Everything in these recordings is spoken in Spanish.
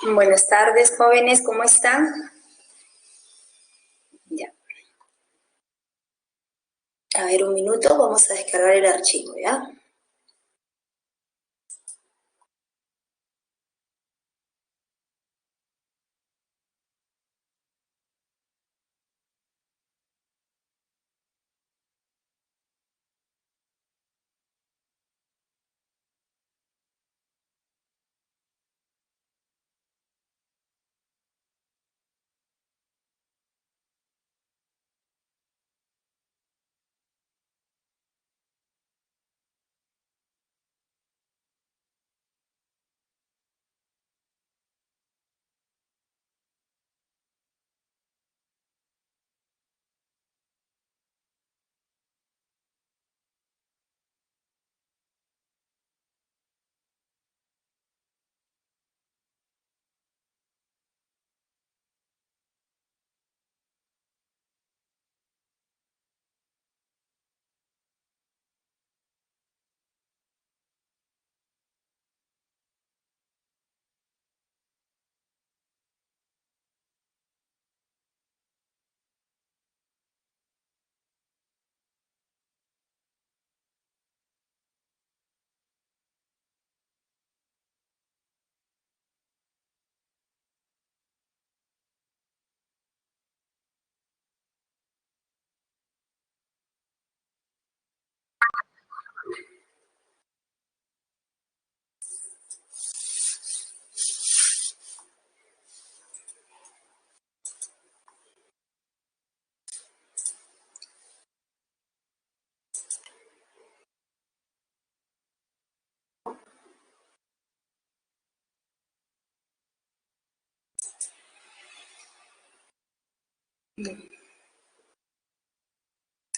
Buenas tardes, jóvenes, ¿cómo están? Ya. A ver, un minuto, vamos a descargar el archivo, ¿ya?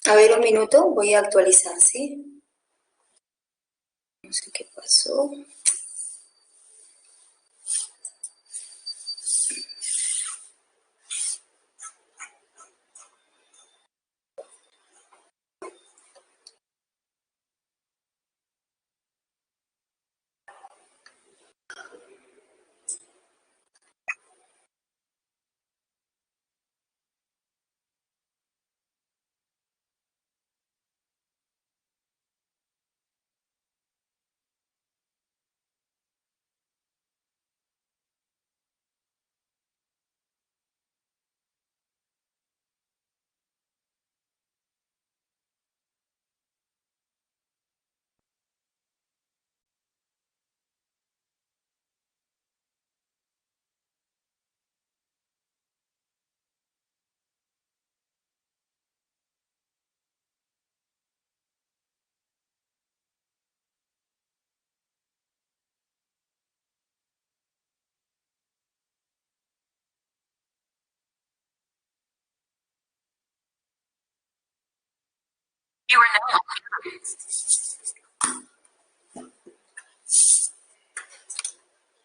A ver, un minuto, voy a actualizar, ¿sí? No sé qué pasó.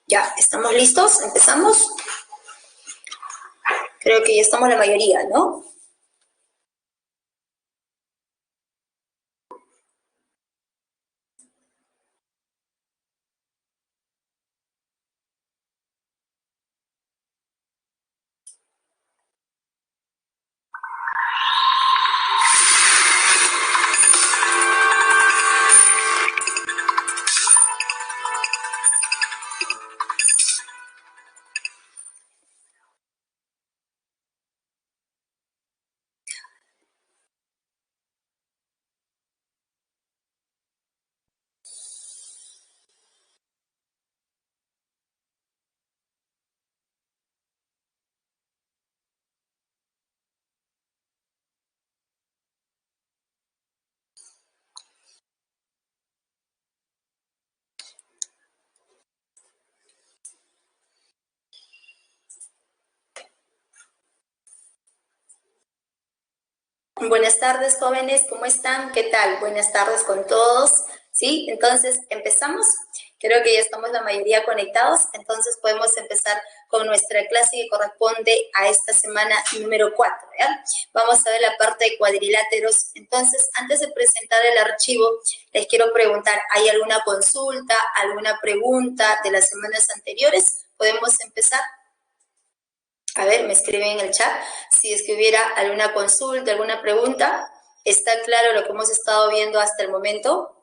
Ya, ¿estamos listos? ¿Empezamos? Creo que ya estamos la mayoría, ¿no? Buenas tardes, jóvenes, ¿cómo están? ¿Qué tal? Buenas tardes con todos. ¿Sí? Entonces, ¿empezamos? Creo que ya estamos la mayoría conectados, entonces podemos empezar con nuestra clase que corresponde a esta semana número 4, ¿ya? Vamos a ver la parte de cuadriláteros. Entonces, antes de presentar el archivo, les quiero preguntar, ¿hay alguna consulta, alguna pregunta de las semanas anteriores? ¿Podemos empezar? A ver, me escriben en el chat si es que hubiera alguna consulta, alguna pregunta. ¿Está claro lo que hemos estado viendo hasta el momento?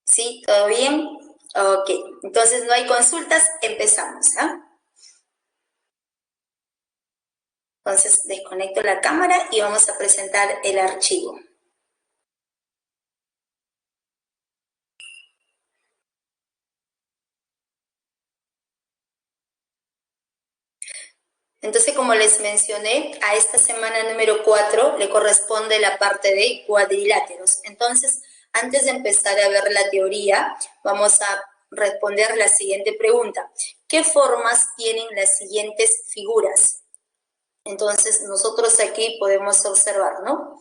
¿Sí? ¿Todo bien? Ok, entonces no hay consultas, empezamos, ¿ah? Entonces desconecto la cámara y vamos a presentar el archivo. Entonces, como les mencioné, a esta semana número 4 le corresponde la parte de cuadriláteros. Entonces, antes de empezar a ver la teoría, vamos a responder la siguiente pregunta. ¿Qué formas tienen las siguientes figuras? Entonces, nosotros aquí podemos observar, ¿no?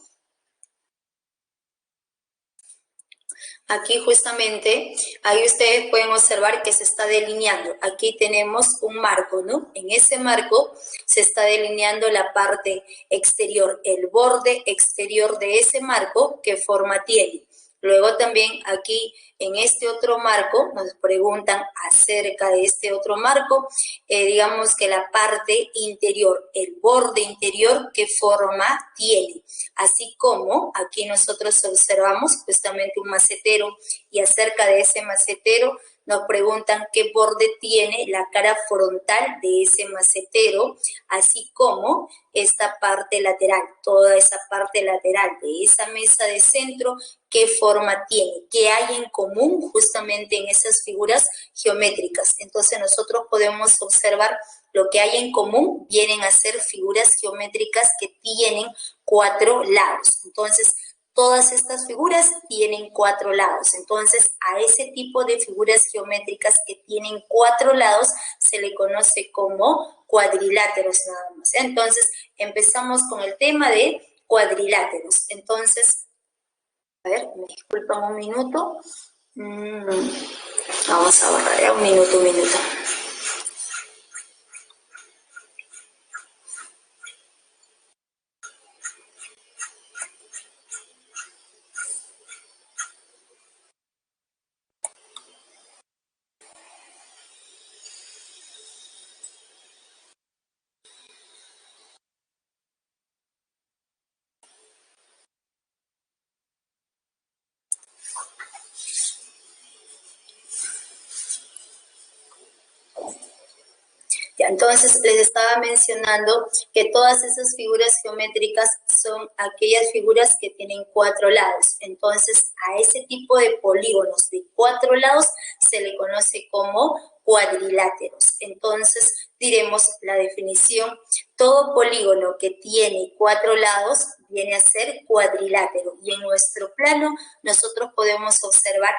Aquí justamente, ahí ustedes pueden observar que se está delineando. Aquí tenemos un marco, ¿no? En ese marco se está delineando la parte exterior, el borde exterior de ese marco, ¿qué forma tiene? Luego también aquí en este otro marco, nos preguntan acerca de este otro marco, digamos que la parte interior, el borde interior, ¿qué forma tiene? Así como aquí nosotros observamos justamente un macetero y acerca de ese macetero nos preguntan qué borde tiene la cara frontal de ese macetero, así como esta parte lateral, toda esa parte lateral de esa mesa de centro, qué forma tiene, qué hay en común justamente en esas figuras geométricas. Entonces nosotros podemos observar lo que hay en común, vienen a ser figuras geométricas que tienen 4 lados. Entonces, todas estas figuras tienen 4 lados. Entonces, a ese tipo de figuras geométricas que tienen 4 lados se le conoce como cuadriláteros nada más. Entonces, empezamos con el tema de cuadriláteros. Entonces, a ver, me disculpan un minuto. Vamos a borrar, un minuto. Entonces, les estaba mencionando que todas esas figuras geométricas son aquellas figuras que tienen 4 lados. Entonces, a ese tipo de polígonos de 4 lados se le conoce como cuadriláteros. Entonces, diremos la definición: todo polígono que tiene 4 lados viene a ser cuadrilátero. Y en nuestro plano nosotros podemos observar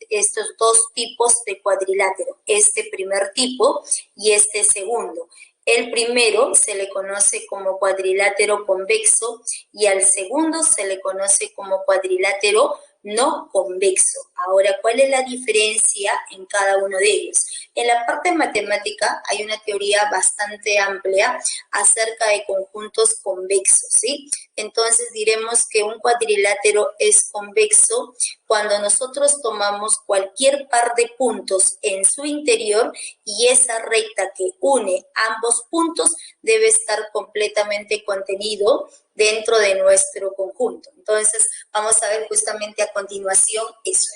estos dos tipos de cuadrilátero, este primer tipo y este segundo. El primero se le conoce como cuadrilátero convexo y al segundo se le conoce como cuadrilátero no convexo. Ahora, ¿cuál es la diferencia en cada uno de ellos? En la parte matemática hay una teoría bastante amplia acerca de conjuntos convexos, ¿sí? Entonces diremos que un cuadrilátero es convexo cuando nosotros tomamos cualquier par de puntos en su interior y esa recta que une ambos puntos debe estar completamente contenido dentro de nuestro conjunto. Entonces, vamos a ver justamente a continuación eso.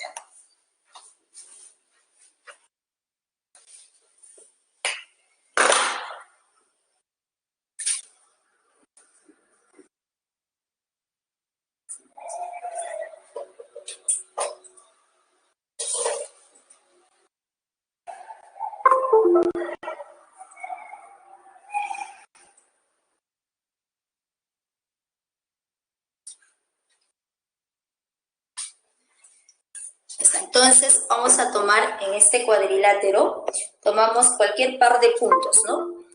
Entonces, vamos a tomar en este cuadrilátero, tomamos cualquier par de puntos, ¿no?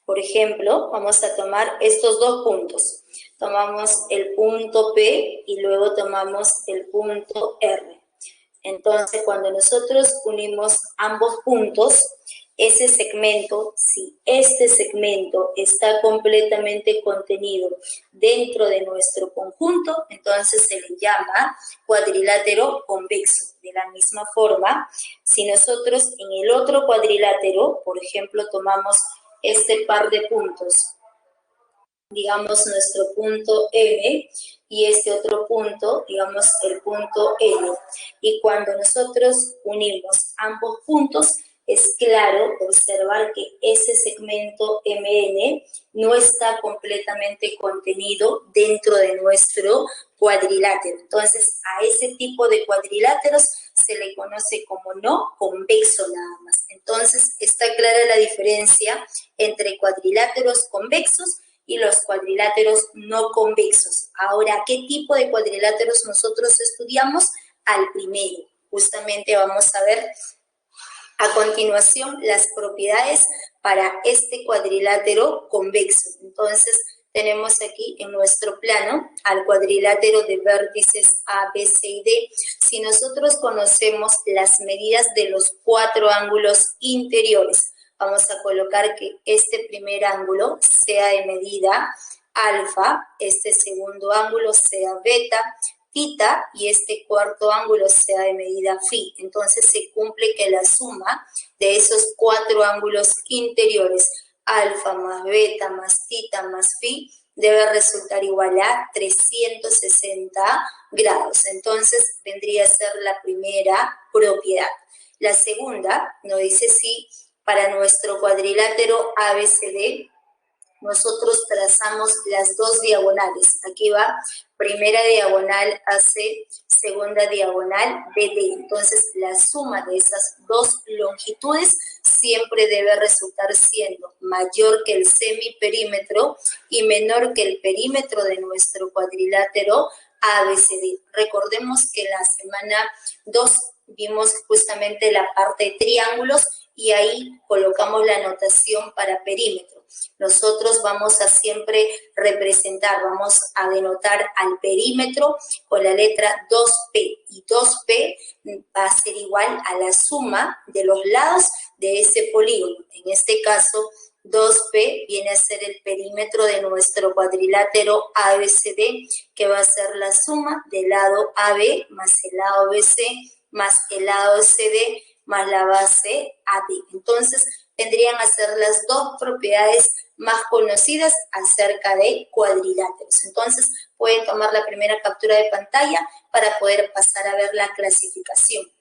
Por ejemplo, vamos a tomar estos dos puntos. tomamos el punto P y luego tomamos el punto R. Entonces, cuando nosotros unimos ambos puntos, ese segmento, si este segmento está completamente contenido dentro de nuestro conjunto, entonces se le llama cuadrilátero convexo. De la misma forma, si nosotros en el otro cuadrilátero, por ejemplo, tomamos este par de puntos, digamos nuestro punto M, y este otro punto, digamos el punto L. Y cuando nosotros unimos ambos puntos, es claro observar que ese segmento MN no está completamente contenido dentro de nuestro cuadrilátero. Entonces, a ese tipo de cuadriláteros se le conoce como no convexo nada más. Entonces, está clara la diferencia entre cuadriláteros convexos y los cuadriláteros no convexos. Ahora, ¿qué tipo de cuadriláteros nosotros estudiamos? Al primero. Justamente vamos a ver a continuación las propiedades para este cuadrilátero convexo. Entonces, tenemos aquí en nuestro plano al cuadrilátero de vértices A, B, C y D. Si nosotros conocemos las medidas de los 4 ángulos interiores, vamos a colocar que este primer ángulo sea de medida alfa, este segundo ángulo sea beta, tita, y este cuarto ángulo sea de medida phi. Entonces se cumple que la suma de esos 4 ángulos interiores, alfa más beta más tita más phi, debe resultar igual a 360 grados. Entonces vendría a ser la primera propiedad. La segunda nos dice si para nuestro cuadrilátero ABCD nosotros trazamos las dos diagonales. Aquí va primera diagonal AC, segunda diagonal BD. Entonces, la suma de esas dos longitudes siempre debe resultar siendo mayor que el semiperímetro y menor que el perímetro de nuestro cuadrilátero ABCD. Recordemos que la semana 2 vimos justamente la parte de triángulos y ahí colocamos la notación para perímetro. Nosotros vamos a siempre representar, vamos a denotar al perímetro con la letra 2P, y 2P va a ser igual a la suma de los lados de ese polígono. En este caso, 2P viene a ser el perímetro de nuestro cuadrilátero ABCD, que va a ser la suma del lado AB más el lado BC más el lado CD más la base AB. Entonces, vendrían a ser las dos propiedades más conocidas acerca de cuadriláteros. Entonces, pueden tomar la primera captura de pantalla para poder pasar a ver la clasificación.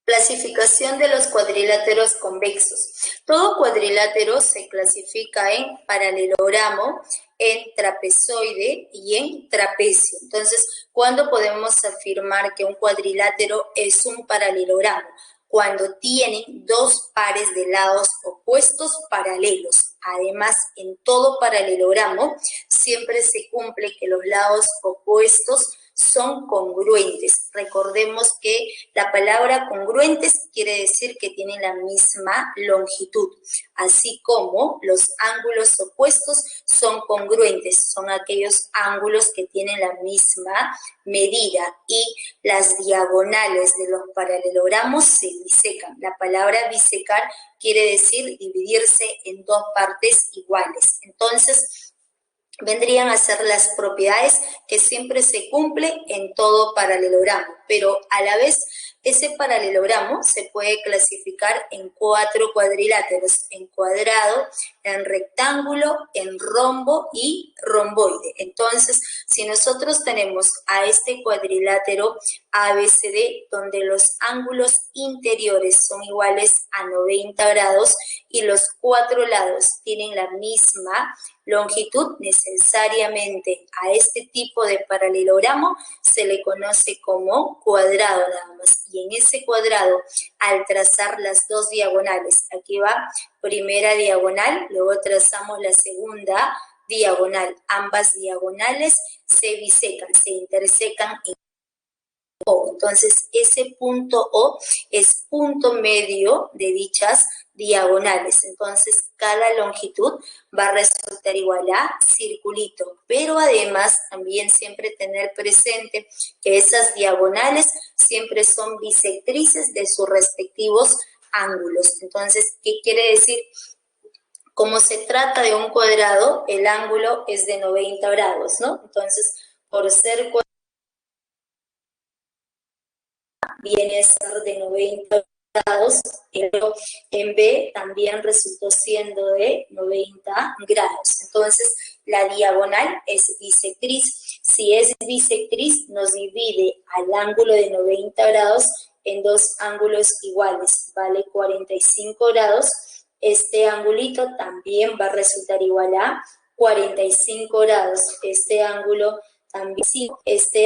Clasificación de los cuadriláteros convexos. Todo cuadrilátero se clasifica en paralelogramo, en trapezoide y en trapecio. Entonces, ¿cuándo podemos afirmar que un cuadrilátero es un paralelogramo? Cuando tienen dos pares de lados opuestos paralelos. Además, en todo paralelogramo siempre se cumple que los lados opuestos son congruentes. Recordemos que la palabra congruentes quiere decir que tienen la misma longitud, así como los ángulos opuestos son congruentes, son aquellos ángulos que tienen la misma medida, y las diagonales de los paralelogramos se bisecan. La palabra bisecar quiere decir dividirse en dos partes iguales. Entonces, vendrían a ser las propiedades que siempre se cumple en todo paralelogramo, pero a la vez ese paralelogramo se puede clasificar en 4 cuadriláteros: en cuadrado, en rectángulo, en rombo y romboide. Entonces, si nosotros tenemos a este cuadrilátero ABCD, donde los ángulos interiores son iguales a 90 grados y los 4 lados tienen la misma longitud, necesariamente a este tipo de paralelogramo se le conoce como cuadrado nada más. Y en ese cuadrado, al trazar las dos diagonales, aquí va primera diagonal, luego trazamos la segunda diagonal. Ambas diagonales se bisecan, se intersecan en O. Entonces, ese punto O es punto medio de dichas diagonales. Entonces, cada longitud va a resultar igual a circulito. Pero además, también siempre tener presente que esas diagonales siempre son bisectrices de sus respectivos ángulos. Entonces, ¿qué quiere decir? Como se trata de un cuadrado, el ángulo es de 90 grados, ¿no? Entonces, por ser cuadrado, viene a ser de 90 grados, en B también resultó siendo de 90 grados. Entonces, la diagonal es bisectriz. Si es bisectriz, nos divide al ángulo de 90 grados en dos ángulos iguales, vale 45 grados. Este angulito también va a resultar igual a 45 grados. Este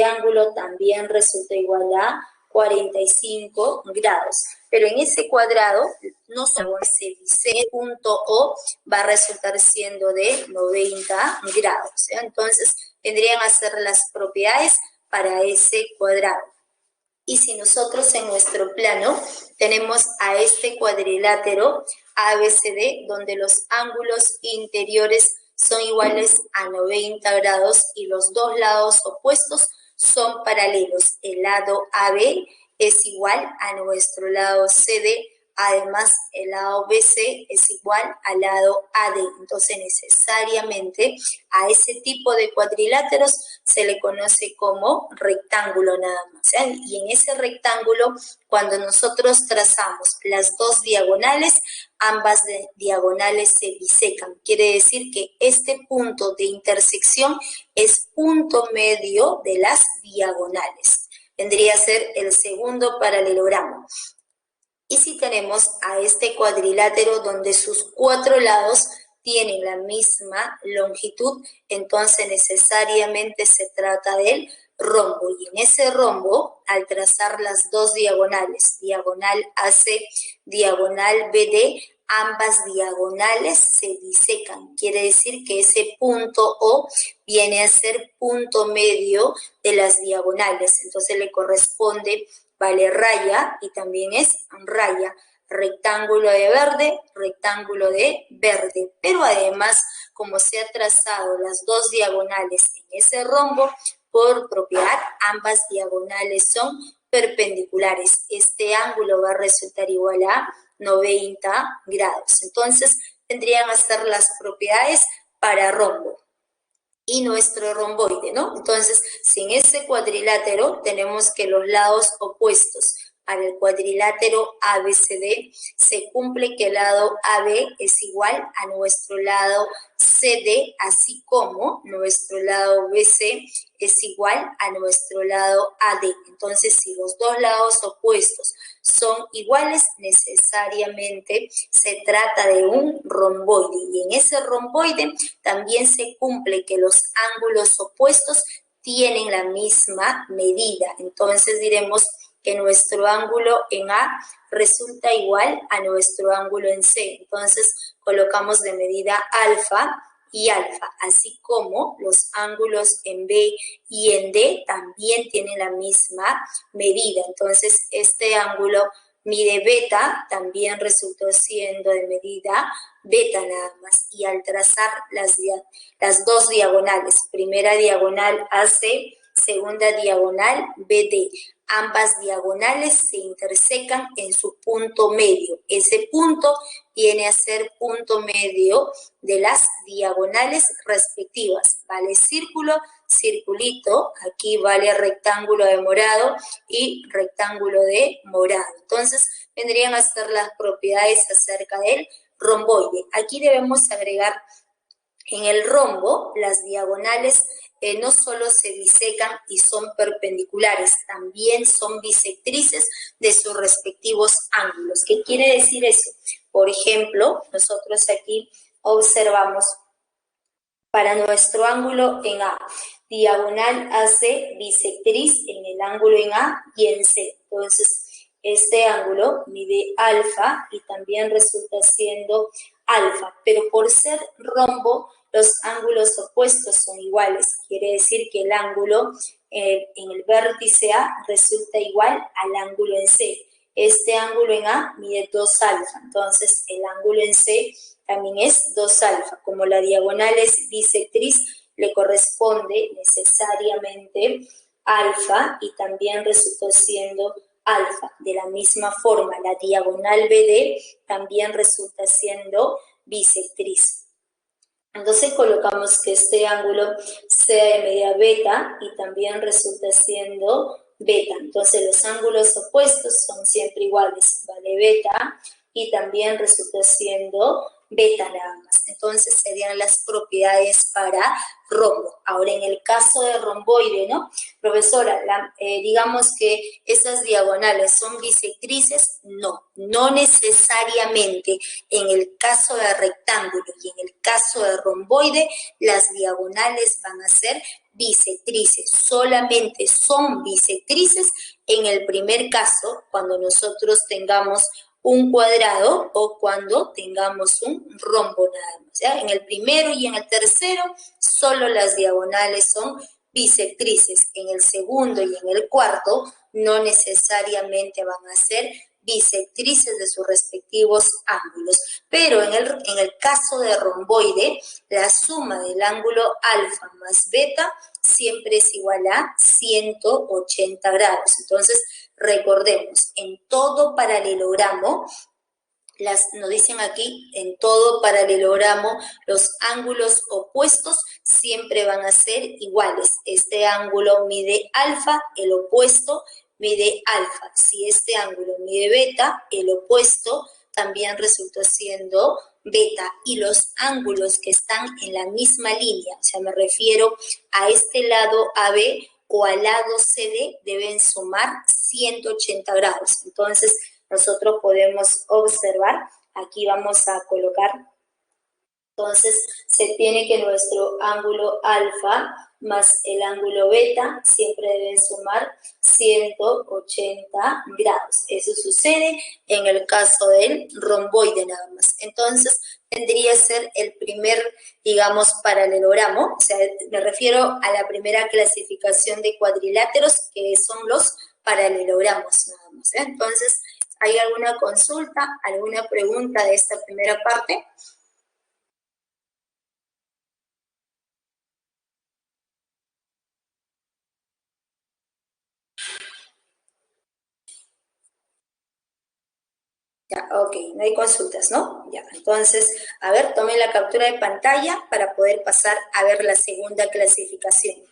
ángulo también resulta igual a 45 grados. Pero en ese cuadrado, no solo ese punto O va a resultar siendo de 90 grados. Entonces, tendrían que ser las propiedades para ese cuadrado. Y si nosotros en nuestro plano tenemos a este cuadrilátero ABCD, donde los ángulos interiores son iguales a 90 grados y los dos lados opuestos son paralelos. El lado AB es igual a nuestro lado CD, además el lado BC es igual al lado AD. Entonces necesariamente a ese tipo de cuadriláteros se le conoce como rectángulo nada más. Y en ese rectángulo, cuando nosotros trazamos las dos diagonales, ambas diagonales se bisecan. Quiere decir que este punto de intersección es punto medio de las diagonales. Vendría a ser el segundo paralelogramo. Y si tenemos a este cuadrilátero donde sus cuatro lados tienen la misma longitud, entonces necesariamente se trata del rombo. Y en ese rombo, al trazar las dos diagonales, diagonal AC, diagonal BD, ambas diagonales se bisecan. Quiere decir que ese punto O viene a ser punto medio de las diagonales. Entonces le corresponde, vale, raya y también es raya. Rectángulo de verde, rectángulo de verde. Pero además, como se ha trazado las dos diagonales en ese rombo, por propiedad, ambas diagonales son perpendiculares. Este ángulo va a resultar igual a 90 grados. Entonces, tendrían que ser las propiedades para rombo y nuestro romboide, ¿no? Entonces, si en ese cuadrilátero tenemos que los lados opuestos para el cuadrilátero ABCD, se cumple que el lado AB es igual a nuestro lado CD, así como nuestro lado BC es igual a nuestro lado AD. Entonces, si los dos lados opuestos son iguales, necesariamente se trata de un romboide. Y en ese romboide también se cumple que los ángulos opuestos tienen la misma medida. Entonces diremos que nuestro ángulo en A resulta igual a nuestro ángulo en C. Entonces colocamos de medida alfa y alfa, así como los ángulos en B y en D también tienen la misma medida. Entonces este ángulo mide beta, también resultó siendo de medida beta nada más. Y al trazar las dos diagonales, primera diagonal AC, segunda diagonal BD, ambas diagonales se intersecan en su punto medio. Ese punto viene a ser punto medio de las diagonales respectivas. Vale círculo, circulito, aquí vale rectángulo de morado y rectángulo de morado. Entonces, vendrían a ser las propiedades acerca del romboide. Aquí debemos agregar en el rombo, las diagonales no solo se bisecan y son perpendiculares, también son bisectrices de sus respectivos ángulos. ¿Qué quiere decir eso? Por ejemplo, nosotros aquí observamos para nuestro ángulo en A, diagonal AC bisectriz en el ángulo en A y en C. Entonces, este ángulo mide alfa y también resulta siendo alfa, pero por ser rombo, los ángulos opuestos son iguales. Quiere decir que el ángulo en el vértice A resulta igual al ángulo en C. Este ángulo en A mide 2 alfa, entonces el ángulo en C también es 2 alfa. Como la diagonal es bisectriz, le corresponde necesariamente alfa y también resultó siendo alfa. De la misma forma, la diagonal BD también resulta siendo bisectriz. Entonces colocamos que este ángulo sea de media beta y también resulta siendo beta. Entonces los ángulos opuestos son siempre iguales, vale beta y también resulta siendo beta nada más. Entonces serían las propiedades para rombo. Ahora en el caso de romboide, ¿no? Profesora, digamos que esas diagonales son bisectrices, no necesariamente. En el caso de rectángulo y en el caso de romboide, las diagonales van a ser bisectrices, solamente son bisectrices en el primer caso, cuando nosotros tengamos un cuadrado o cuando tengamos un rombo nada más. ¿Ya? En el primero y en el tercero, solo las diagonales son bisectrices. En el segundo y en el cuarto, no necesariamente van a ser bisectrices de sus respectivos ángulos. Pero en el caso de romboide, la suma del ángulo alfa más beta siempre es igual a 180 grados. Entonces, recordemos, en todo paralelogramo, nos dicen aquí, en todo paralelogramo, los ángulos opuestos siempre van a ser iguales. Este ángulo mide alfa, el opuesto mide alfa. Si este ángulo mide beta, el opuesto también resulta siendo beta. Y los ángulos que están en la misma línea, o sea, me refiero a este lado AB o al lado CD, deben sumar 180 grados. Entonces, nosotros podemos observar, aquí vamos a colocar, entonces se tiene que nuestro ángulo alfa más el ángulo beta siempre deben sumar 180 grados. Eso sucede en el caso del romboide nada más. Entonces, tendría que ser el primer, digamos, paralelogramo, o sea, me refiero a la primera clasificación de cuadriláteros, que son los paralelogramos nada más. Entonces, ¿hay alguna consulta, alguna pregunta de esta primera parte? Ya, ok, no hay consultas, ¿no? Ya, entonces, a ver, tomen la captura de pantalla para poder pasar a ver la segunda clasificación.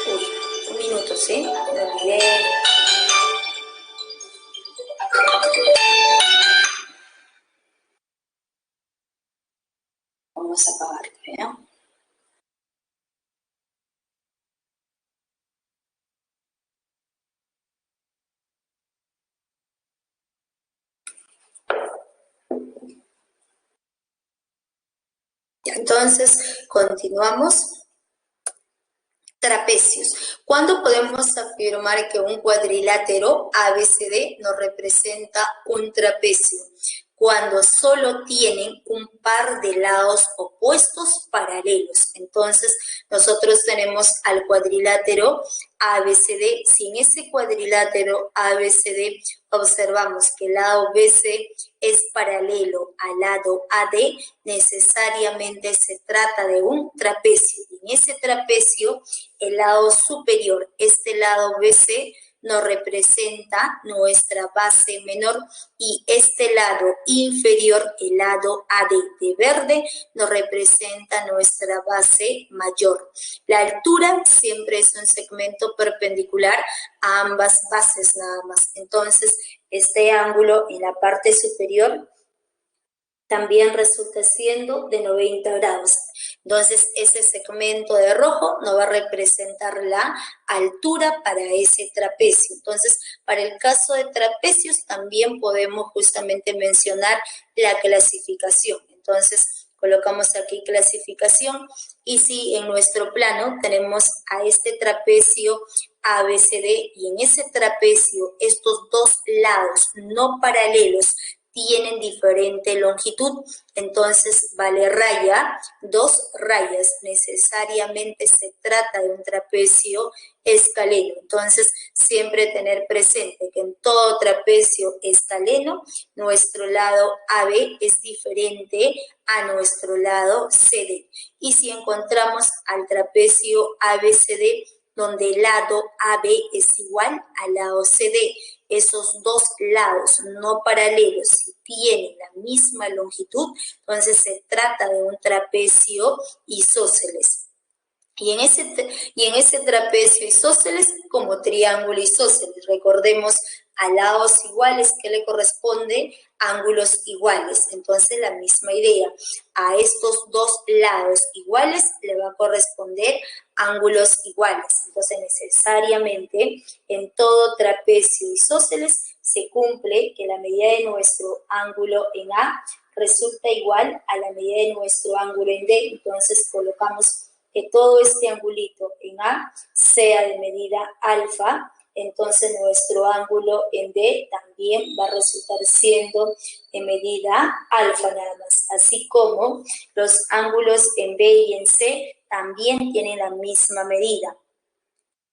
Uy, un minuto, ¿sí? Me olvidé. Vamos a apagar, ¿no? Entonces, continuamos. Trapecios. ¿Cuándo podemos afirmar que un cuadrilátero ABCD nos representa un trapecio? Cuando solo tienen un par de lados opuestos paralelos. Entonces, nosotros tenemos al cuadrilátero ABCD. Si en ese cuadrilátero ABCD observamos que el lado BC es paralelo al lado AD, necesariamente se trata de un trapecio. Y en ese trapecio, el lado superior, este lado BC, nos representa nuestra base menor y este lado inferior, el lado AD de verde, nos representa nuestra base mayor. La altura siempre es un segmento perpendicular a ambas bases nada más. Entonces, este ángulo en la parte superior también resulta siendo de 90 grados. Entonces, ese segmento de rojo nos va a representar la altura para ese trapecio. Entonces, para el caso de trapecios, también podemos justamente mencionar la clasificación. Entonces, colocamos aquí clasificación y si en nuestro plano tenemos a este trapecio ABCD y en ese trapecio estos dos lados no paralelos tienen diferente longitud, entonces vale raya, dos rayas, necesariamente se trata de un trapecio escaleno. Entonces, siempre tener presente que en todo trapecio escaleno, nuestro lado AB es diferente a nuestro lado CD. Y si encontramos al trapecio ABCD, donde el lado AB es igual al lado CD, esos dos lados no paralelos, si tienen la misma longitud, entonces se trata de un trapecio isósceles. Y en ese trapecio isósceles, como triángulo isósceles, recordemos a lados iguales que le corresponde ángulos iguales. Entonces la misma idea, a estos dos lados iguales le va a corresponder ángulos iguales. Entonces necesariamente en todo trapecio isósceles se cumple que la medida de nuestro ángulo en A resulta igual a la medida de nuestro ángulo en D. Entonces colocamos que todo este angulito en A sea de medida alfa, entonces nuestro ángulo en B también va a resultar siendo de medida alfa nada más, así como los ángulos en B y en C también tienen la misma medida.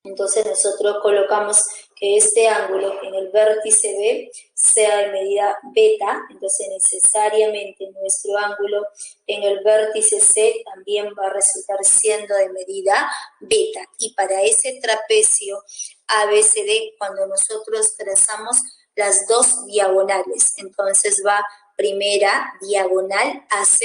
Entonces nosotros colocamos que este ángulo en el vértice B sea de medida beta, entonces necesariamente nuestro ángulo en el vértice C también va a resultar siendo de medida beta. Y para ese trapecio ABCD, cuando nosotros trazamos las dos diagonales, entonces va primera diagonal AC,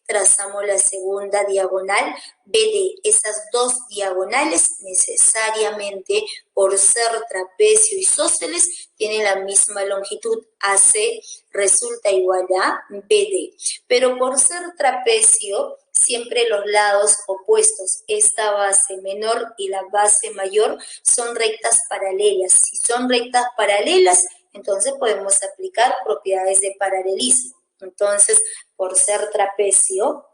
trazamos la segunda diagonal BD. Esas dos diagonales necesariamente, por ser trapecio isósceles, tienen la misma longitud. AC resulta igual a BD. Pero por ser trapecio, siempre los lados opuestos, esta base menor y la base mayor, son rectas paralelas. Si son rectas paralelas, entonces podemos aplicar propiedades de paralelismo. Entonces, por ser trapecio,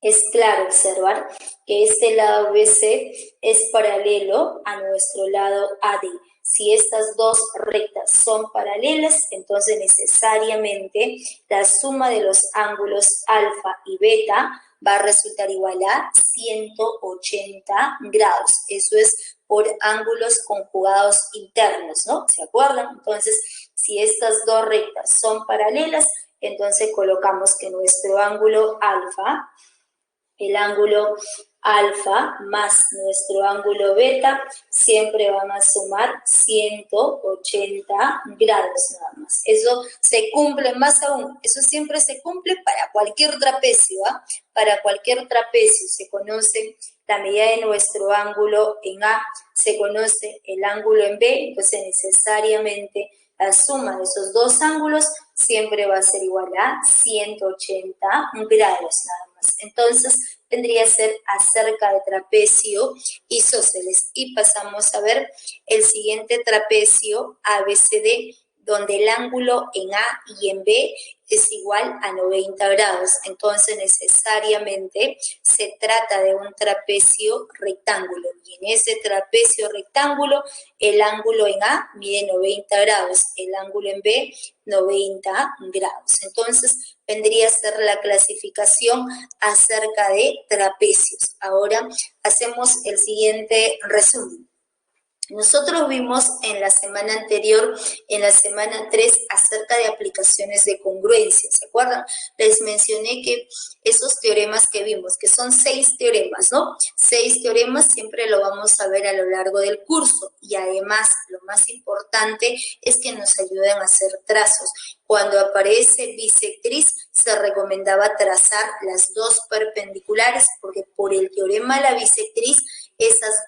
es claro observar que este lado BC es paralelo a nuestro lado AD. Si estas dos rectas son paralelas, entonces necesariamente la suma de los ángulos alfa y beta va a resultar igual a 180 grados. Eso es por ángulos conjugados internos, ¿no? ¿Se acuerdan? Entonces, si estas dos rectas son paralelas, entonces colocamos que nuestro ángulo alfa, el ángulo alfa más nuestro ángulo beta, siempre van a sumar 180 grados nada más. Eso se cumple más aún, eso siempre se cumple para cualquier trapecio, ¿eh? Para cualquier trapecio se conoce la medida de nuestro ángulo en A, se conoce el ángulo en B, entonces necesariamente la suma de esos dos ángulos siempre va a ser igual a 180 grados nada más. Entonces, vendría a ser acerca de trapecio isósceles. Y pasamos a ver el siguiente trapecio ABCD, donde el ángulo en A y en B es igual a 90 grados. Entonces, necesariamente se trata de un trapecio rectángulo. Y en ese trapecio rectángulo, el ángulo en A mide 90 grados, el ángulo en B 90 grados. Entonces, vendría a ser la clasificación acerca de trapecios. Ahora, hacemos el siguiente resumen. Nosotros vimos en la semana anterior, en la semana 3, acerca de aplicaciones de congruencia, ¿se acuerdan? Les mencioné que esos teoremas que vimos, que son 6 teoremas, ¿no? 6 teoremas siempre lo vamos a ver a lo largo del curso y además lo más importante es que nos ayudan a hacer trazos. Cuando aparece bisectriz, se recomendaba trazar las dos perpendiculares porque por el teorema de la bisectriz esas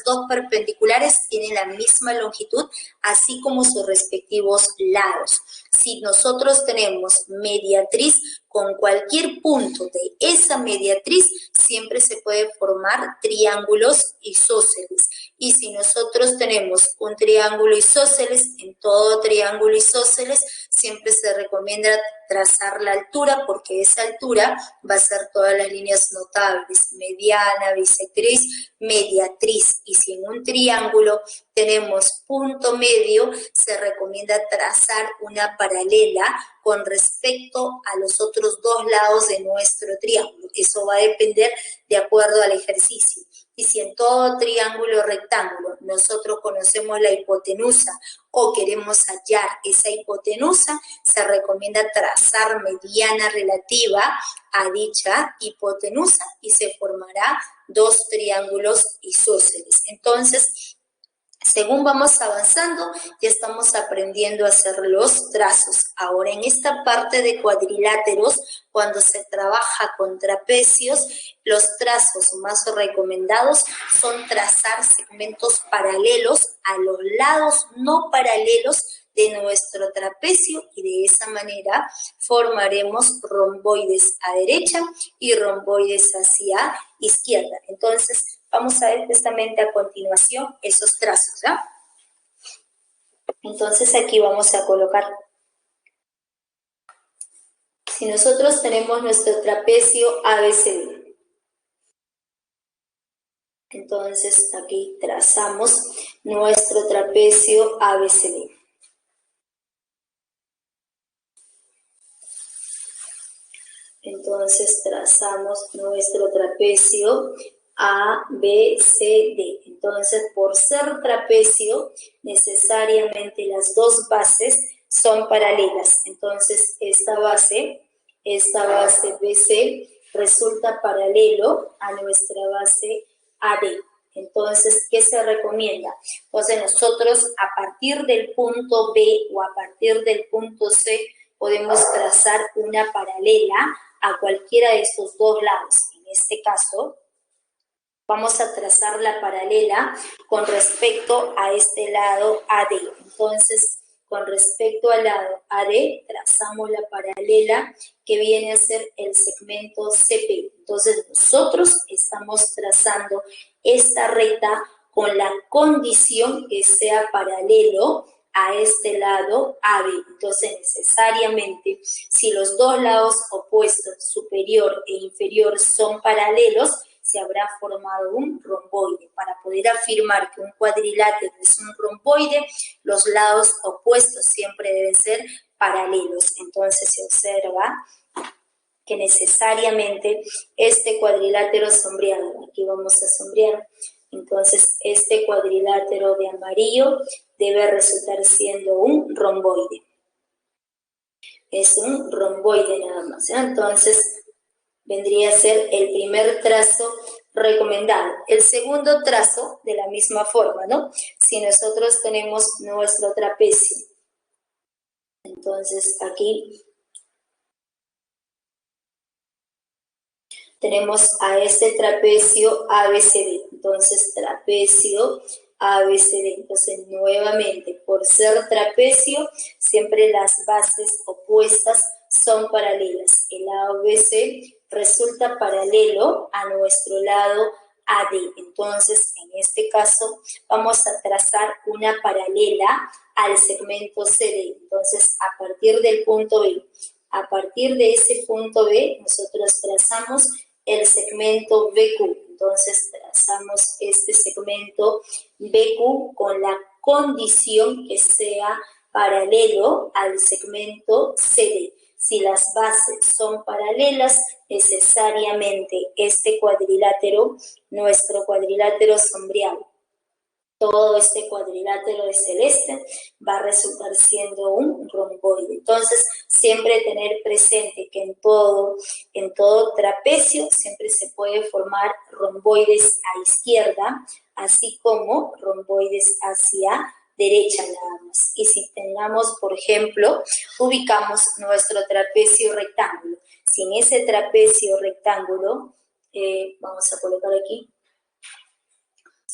dos perpendiculares tienen la misma longitud, así como sus respectivos lados. Si nosotros tenemos mediatriz, con cualquier punto de esa mediatriz siempre se puede formar triángulos isósceles. Y si nosotros tenemos un triángulo isósceles, en todo triángulo isósceles siempre se recomienda trazar la altura, porque esa altura va a ser todas las líneas notables, mediana, bisectriz, mediatriz. Y si en un triángulo tenemos punto medio, se recomienda trazar una paralela con respecto a los otros dos lados de nuestro triángulo. Eso va a depender de acuerdo al ejercicio. Y si en todo triángulo rectángulo nosotros conocemos la hipotenusa o queremos hallar esa hipotenusa, se recomienda trazar mediana relativa a dicha hipotenusa y se formará dos triángulos isósceles. Entonces, según vamos avanzando, ya estamos aprendiendo a hacer los trazos. Ahora, en esta parte de cuadriláteros, cuando se trabaja con trapecios, los trazos más recomendados son trazar segmentos paralelos a los lados no paralelos de nuestro trapecio, y de esa manera formaremos romboides a derecha y romboides hacia izquierda. Entonces, vamos a ver justamente a continuación esos trazos, ¿ya? Entonces, aquí vamos a colocar. Si nosotros tenemos nuestro trapecio ABCD, entonces aquí trazamos nuestro trapecio ABCD. Entonces trazamos nuestro trapecio ABCD. Entonces, por ser trapecio, necesariamente las dos bases son paralelas. Entonces, esta base BC resulta paralelo a nuestra base AD. Entonces, ¿qué se recomienda? Entonces, nosotros a partir del punto B o a partir del punto C podemos trazar una paralela a cualquiera de estos dos lados. En este caso, vamos a trazar la paralela con respecto a este lado AD. Entonces, con respecto al lado AD, trazamos la paralela que viene a ser el segmento CP. Entonces, nosotros estamos trazando esta recta con la condición que sea paralelo a este lado AB. Entonces, necesariamente, si los dos lados opuestos, superior e inferior, son paralelos, se habrá formado un romboide. Para poder afirmar que un cuadrilátero es un romboide, los lados opuestos siempre deben ser paralelos. Entonces, se observa que necesariamente este cuadrilátero sombreado, aquí vamos a sombrear, entonces este cuadrilátero de amarillo debe resultar siendo un romboide. Es un romboide nada más, ¿eh? Entonces vendría a ser el primer trazo recomendado. El segundo trazo, de la misma forma, ¿no? Si nosotros tenemos nuestro trapecio, entonces aquí tenemos a este trapecio ABCD. Entonces, trapecio ABCD. Entonces, nuevamente, por ser trapecio, siempre las bases opuestas son paralelas. El lado BC resulta paralelo a nuestro lado AD. Entonces, en este caso, vamos a trazar una paralela al segmento CD. Entonces, a partir del punto B, a partir de ese punto B, nosotros trazamos el segmento BQ. Entonces, trazamos este segmento BQ con la condición que sea paralelo al segmento CD. Si las bases son paralelas, necesariamente este cuadrilátero, nuestro cuadrilátero sombreado, todo este cuadrilátero de celeste va a resultar siendo un romboide. Entonces, siempre tener presente que en todo trapecio siempre se puede formar romboides a izquierda, así como romboides hacia derecha nada más. Y si tengamos, por ejemplo, ubicamos nuestro trapecio rectángulo. Si en ese trapecio rectángulo, vamos a colocar aquí,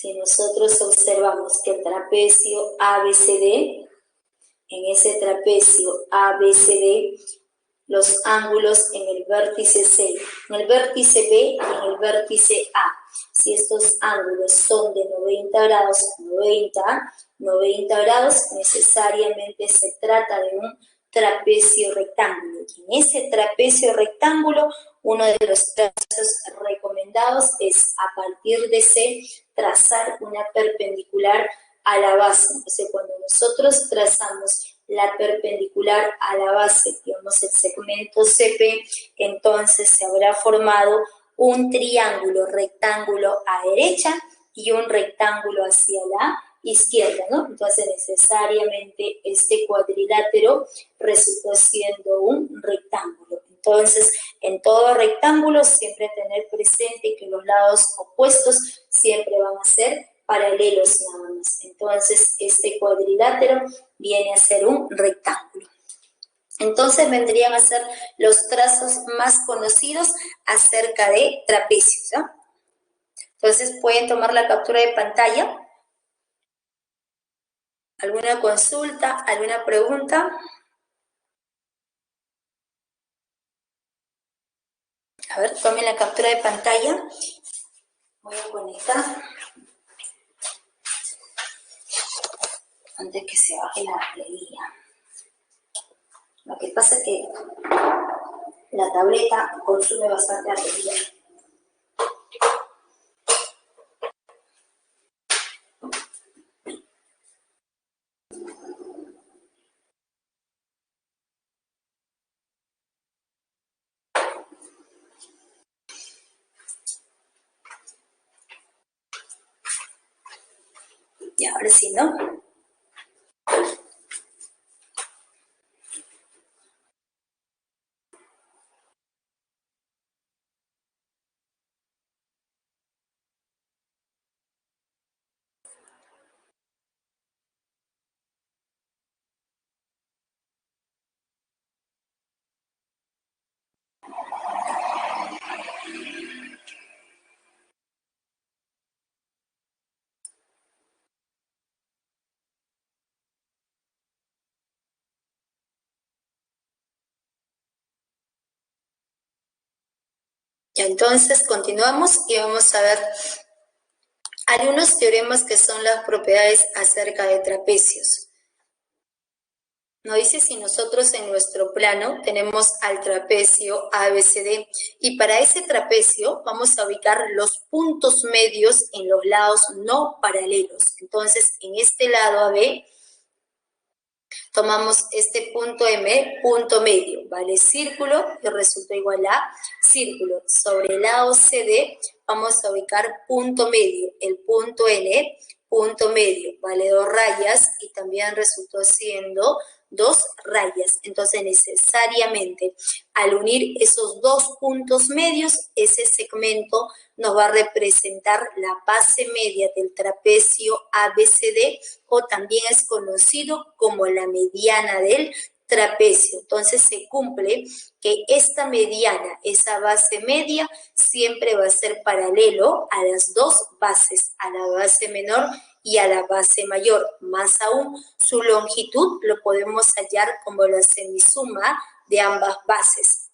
Si nosotros observamos que el trapecio ABCD, en ese trapecio ABCD, los ángulos en el vértice C, en el vértice B y en el vértice A. Si estos ángulos son de 90 grados, 90 grados, necesariamente se trata de un trapecio rectángulo. Y en ese trapecio rectángulo, uno de los trazos recomendados es a partir de C trazar una perpendicular a la base. Entonces, cuando nosotros trazamos la perpendicular a la base, digamos el segmento CP, entonces se habrá formado un triángulo rectángulo a derecha y un rectángulo hacia la izquierda, ¿no? Entonces, necesariamente este cuadrilátero resultó siendo un rectángulo. Entonces, en todo rectángulo siempre tener presente que los lados opuestos siempre van a ser paralelos nada más. Entonces, este cuadrilátero viene a ser un rectángulo. Entonces, vendrían a ser los trazos más conocidos acerca de trapecios, ¿no? Entonces, pueden tomar la captura de pantalla. ¿Alguna consulta? ¿Alguna pregunta? A ver, tomen la captura de pantalla. Voy a conectar antes que se baje la batería. Lo que pasa es que la tableta consume bastante batería. Y ahora sí, ¿no? Ya, entonces continuamos y vamos a ver algunos teoremas que son las propiedades acerca de trapecios. Nos dice si nosotros en nuestro plano tenemos al trapecio ABCD y para ese trapecio vamos a ubicar los puntos medios en los lados no paralelos. Entonces, en este lado AB tomamos este punto M, punto medio, ¿vale? Círculo, que resulta igual a círculo. Sobre el lado CD vamos a ubicar punto medio, el punto N, punto medio, ¿vale? 2 rayas y también resultó siendo 2 rayas. Entonces, necesariamente, al unir esos 2 puntos medios, ese segmento nos va a representar la base media del trapecio ABCD, o también es conocido como la mediana del trapecio. Entonces, se cumple que esta mediana, esa base media, siempre va a ser paralelo a las 2 bases, a la base menor y a la base mayor. Más aún, su longitud lo podemos hallar como la semisuma de ambas bases.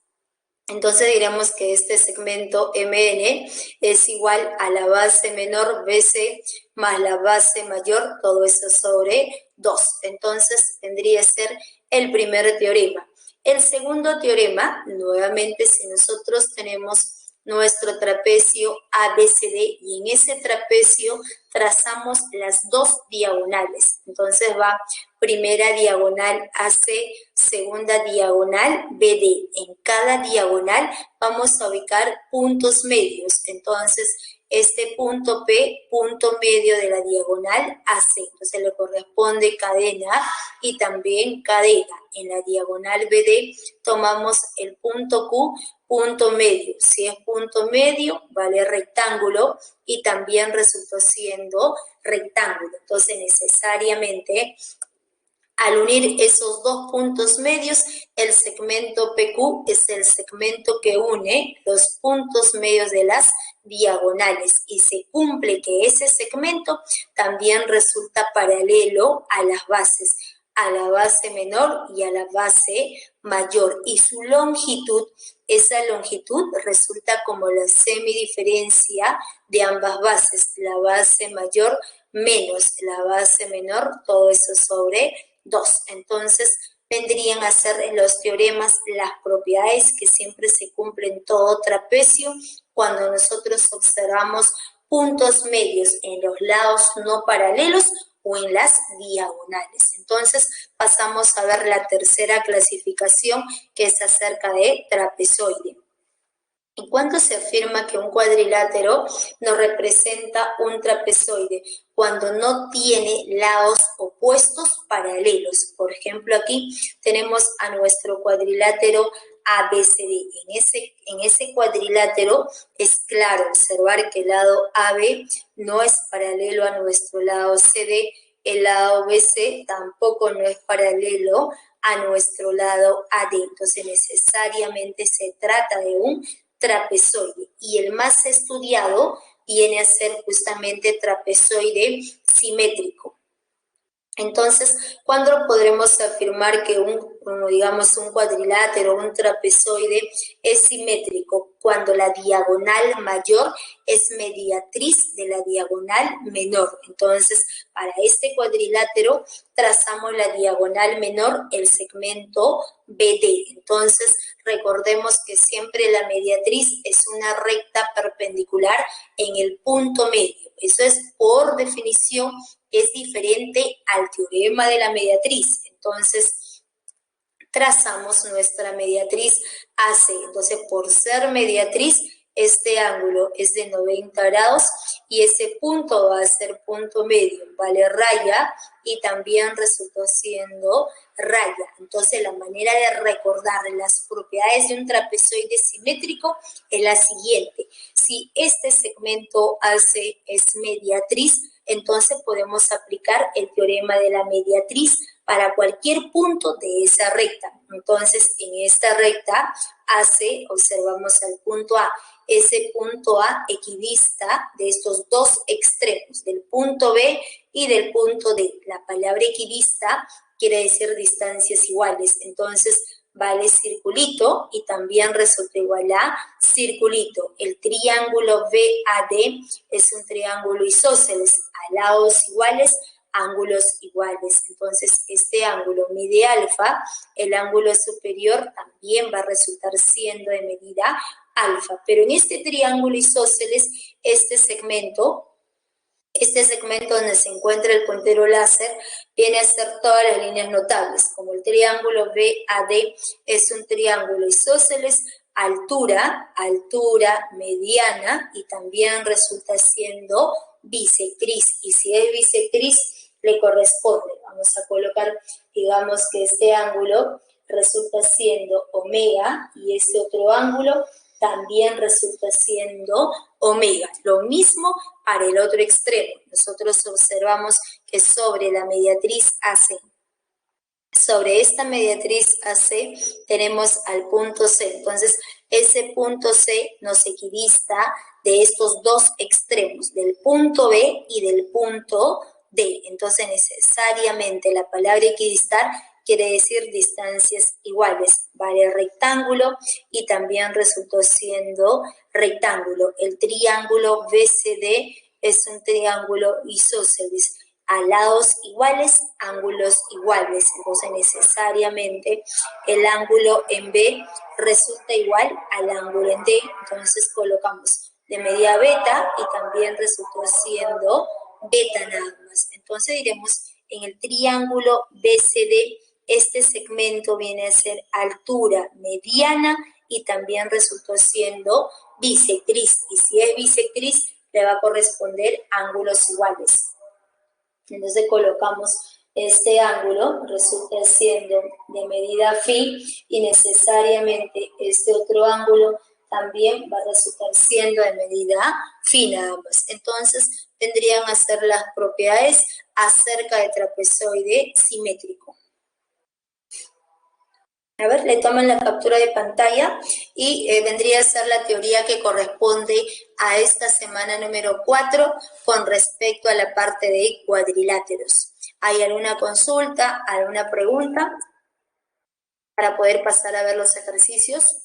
Entonces diremos que este segmento MN es igual a la base menor BC más la base mayor, todo eso sobre 2. Entonces tendría que ser el primer teorema. El segundo teorema, nuevamente, si nosotros tenemos nuestro trapecio ABCD y en ese trapecio trazamos las 2 diagonales. Entonces va primera diagonal AC, segunda diagonal BD. En cada diagonal vamos a ubicar puntos medios. Entonces, este punto P, punto medio de la diagonal AC. Entonces, le corresponde cadena y también cadena. En la diagonal BD tomamos el punto Q, punto medio. Si es punto medio, vale rectángulo y también resultó siendo rectángulo. Entonces, necesariamente, al unir esos 2 puntos medios, el segmento PQ es el segmento que une los puntos medios de las diagonales y se cumple que ese segmento también resulta paralelo a las bases, a la base menor y a la base mayor, y su longitud, esa longitud resulta como la semidiferencia de ambas bases, la base mayor menos la base menor, todo eso sobre 2. Entonces, vendrían a ser los teoremas las propiedades que siempre se cumplen en todo trapecio cuando nosotros observamos puntos medios en los lados no paralelos o en las diagonales. Entonces, pasamos a ver la tercera clasificación, que es acerca de trapezoide. ¿Y cuándo se afirma que un cuadrilátero nos representa un trapezoide? Cuando no tiene lados opuestos paralelos. Por ejemplo, aquí tenemos a nuestro cuadrilátero ABCD. En ese cuadrilátero es claro observar que el lado AB no es paralelo a nuestro lado CD, el lado BC tampoco no es paralelo a nuestro lado AD. Entonces, necesariamente se trata de un trapezoide, y el más estudiado viene a ser justamente trapezoide simétrico. Entonces, ¿cuándo podremos afirmar que un cuadrilátero, un trapezoide es simétrico? Cuando la diagonal mayor es mediatriz de la diagonal menor. Entonces, para este cuadrilátero trazamos la diagonal menor, el segmento BD. Entonces, recordemos que siempre la mediatriz es una recta perpendicular en el punto medio. Eso es por definición, es diferente al teorema de la mediatriz. Entonces, trazamos nuestra mediatriz AC. Entonces, por ser mediatriz, este ángulo es de 90 grados y ese punto va a ser punto medio, vale raya, y también resultó siendo raya. Entonces, la manera de recordar las propiedades de un trapezoide simétrico es la siguiente. Si este segmento AC es mediatriz, entonces podemos aplicar el teorema de la mediatriz para cualquier punto de esa recta. Entonces, en esta recta AC observamos al punto A. Ese punto A equidista de estos dos extremos, del punto B y del punto D. La palabra equidista quiere decir distancias iguales. Entonces, vale circulito y también resulta igual a circulito. El triángulo BAD es un triángulo isósceles, a lados iguales, ángulos iguales. Entonces, este ángulo mide alfa, el ángulo superior también va a resultar siendo de medida alfa. Pero en este triángulo isósceles, este segmento donde se encuentra el puntero láser viene a ser todas las líneas notables. Como el triángulo BAD es un triángulo isósceles, altura, mediana, y también resulta siendo bisectriz. Y si es bisectriz, le corresponde. Vamos a colocar, digamos que este ángulo resulta siendo omega y este otro ángulo también resulta siendo omega. Lo mismo para el otro extremo. Nosotros observamos que sobre la mediatriz AC, sobre esta mediatriz AC tenemos al punto C. Entonces, ese punto C nos equidista de estos dos extremos, del punto B y del punto D. Entonces, necesariamente la palabra equidistar quiere decir distancias iguales. Vale rectángulo y también resultó siendo rectángulo. El triángulo BCD es un triángulo isósceles, a lados iguales, ángulos iguales. Entonces, necesariamente el ángulo en B resulta igual al ángulo en D. Entonces, colocamos de medida beta y también resultó siendo beta nada más. Entonces, diremos en el triángulo BCD, este segmento viene a ser altura mediana y también resultó siendo bisectriz. Y si es bisectriz, le va a corresponder ángulos iguales. Entonces colocamos este ángulo, resulta siendo de medida phi, y necesariamente este otro ángulo también va a resultar siendo de medida phi nada más. Entonces vendrían a ser las propiedades acerca de trapezoide simétrico. A ver, le toman la captura de pantalla y vendría a ser la teoría que corresponde a esta semana número 4 con respecto a la parte de cuadriláteros. ¿Hay alguna consulta, alguna pregunta para poder pasar a ver los ejercicios?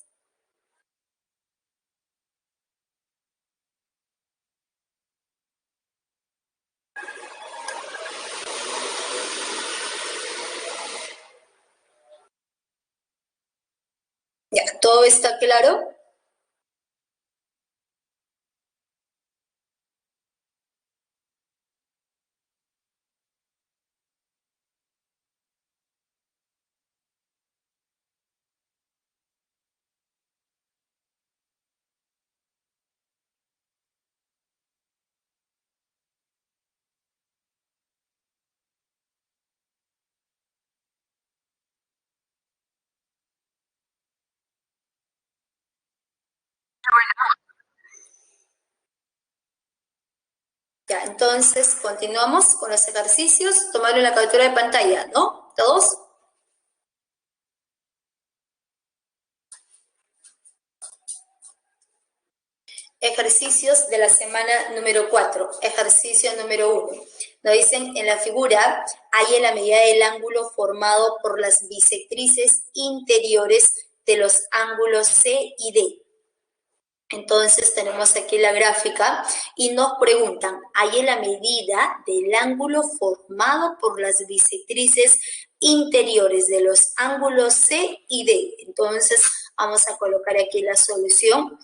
Ya, ¿todo está claro? Ya, entonces continuamos con los ejercicios. Tomaron la captura de pantalla, ¿no? ¿Todos? Ejercicios de la semana número 4. Ejercicio número 1. Nos dicen en la figura, hay en la medida del ángulo formado por las bisectrices interiores de los ángulos C y D. Entonces tenemos aquí la gráfica y nos preguntan, hay en la medida del ángulo formado por las bisectrices interiores de los ángulos C y D. Entonces vamos a colocar aquí la solución.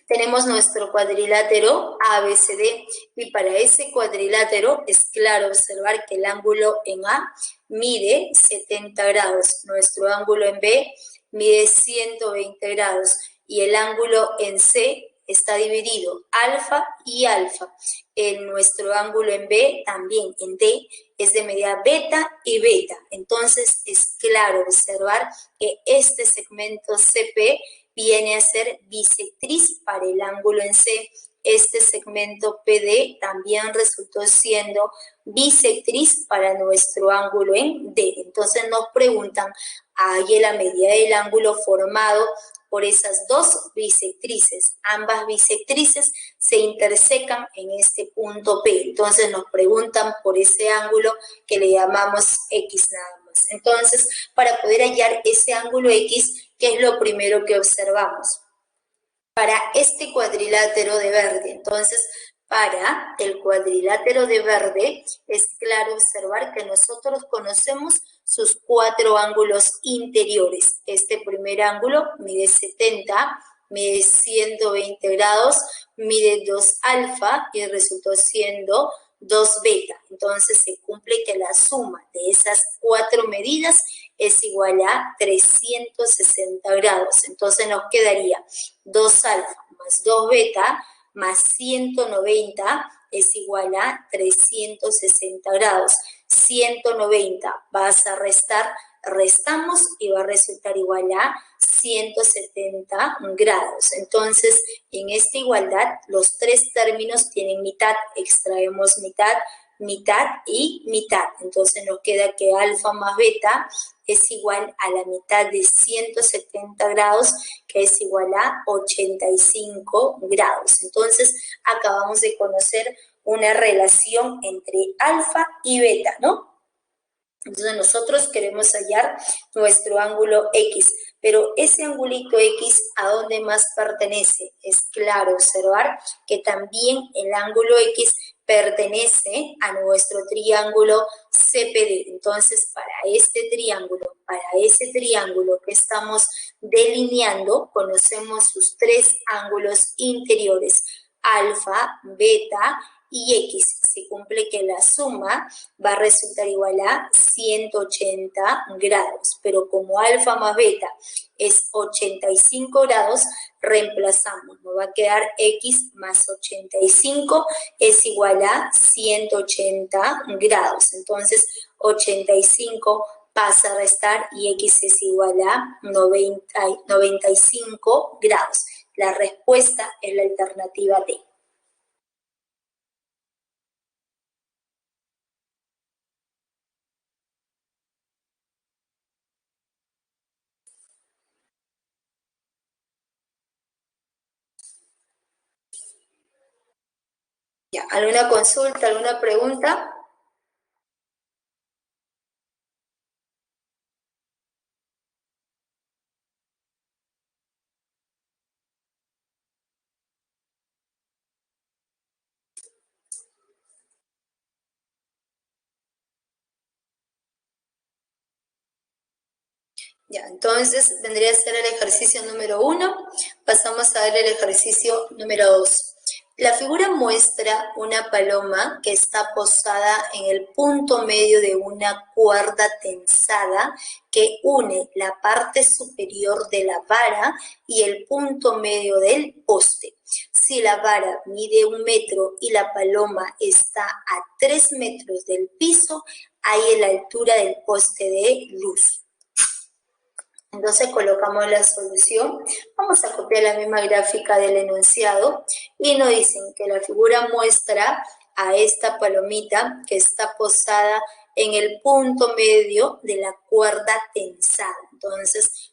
Tenemos nuestro cuadrilátero ABCD y para ese cuadrilátero es claro observar que el ángulo en A mide 70 grados, nuestro ángulo en B mide 120 grados y el ángulo en C está dividido alfa y alfa. En nuestro ángulo en B también en D es de medida beta y beta. Entonces es claro observar que este segmento CP viene a ser bisectriz para el ángulo en C. Este segmento PD también resultó siendo bisectriz para nuestro ángulo en D. Entonces nos preguntan, ¿hay la medida del ángulo formado por esas dos bisectrices? Ambas bisectrices se intersecan en este punto P. Entonces nos preguntan por ese ángulo que le llamamos X nada más. Entonces, para poder hallar ese ángulo X, ¿qué es lo primero que observamos? Para este cuadrilátero de verde, entonces, para el cuadrilátero de verde, es claro observar que nosotros conocemos sus cuatro ángulos interiores. Este primer ángulo mide 70, mide 120 grados, mide 2 alfa y resultó siendo 2 beta. Entonces se cumple que la suma de esas cuatro medidas es igual a 360 grados. Entonces nos quedaría 2 alfa más 2 beta más 190 es igual a 360 grados. 190 vas a restar, restamos y va a resultar igual a 170 grados. Entonces, en esta igualdad, los tres términos tienen mitad, extraemos mitad, mitad y mitad. Entonces nos queda que alfa más beta es igual a la mitad de 170 grados, que es igual a 85 grados. Entonces acabamos de conocer una relación entre alfa y beta, ¿no? Entonces nosotros queremos hallar nuestro ángulo X, pero ese angulito X, ¿a dónde más pertenece? Es claro observar que también el ángulo X pertenece a nuestro triángulo CPD. Entonces, para este triángulo, para ese triángulo que estamos delineando, conocemos sus tres ángulos interiores, alfa, beta y X. Se cumple que la suma va a resultar igual a 180 grados, pero como alfa más beta es 85 grados, reemplazamos, nos va a quedar X más 85 es igual a 180 grados. Entonces 85 pasa a restar y X es igual a 95 grados. La respuesta es la alternativa D. Ya, ¿alguna consulta, alguna pregunta? Ya, entonces vendría a ser el ejercicio número 1. Pasamos a ver el ejercicio número 2. La figura muestra una paloma que está posada en el punto medio de una cuerda tensada que une la parte superior de la vara y el punto medio del poste. Si la vara mide 1 metro y la paloma está a 3 metros del piso, hay en la altura del poste de luz. Entonces colocamos la solución, vamos a copiar la misma gráfica del enunciado y nos dicen que la figura muestra a esta palomita que está posada en el punto medio de la cuerda tensada. Entonces,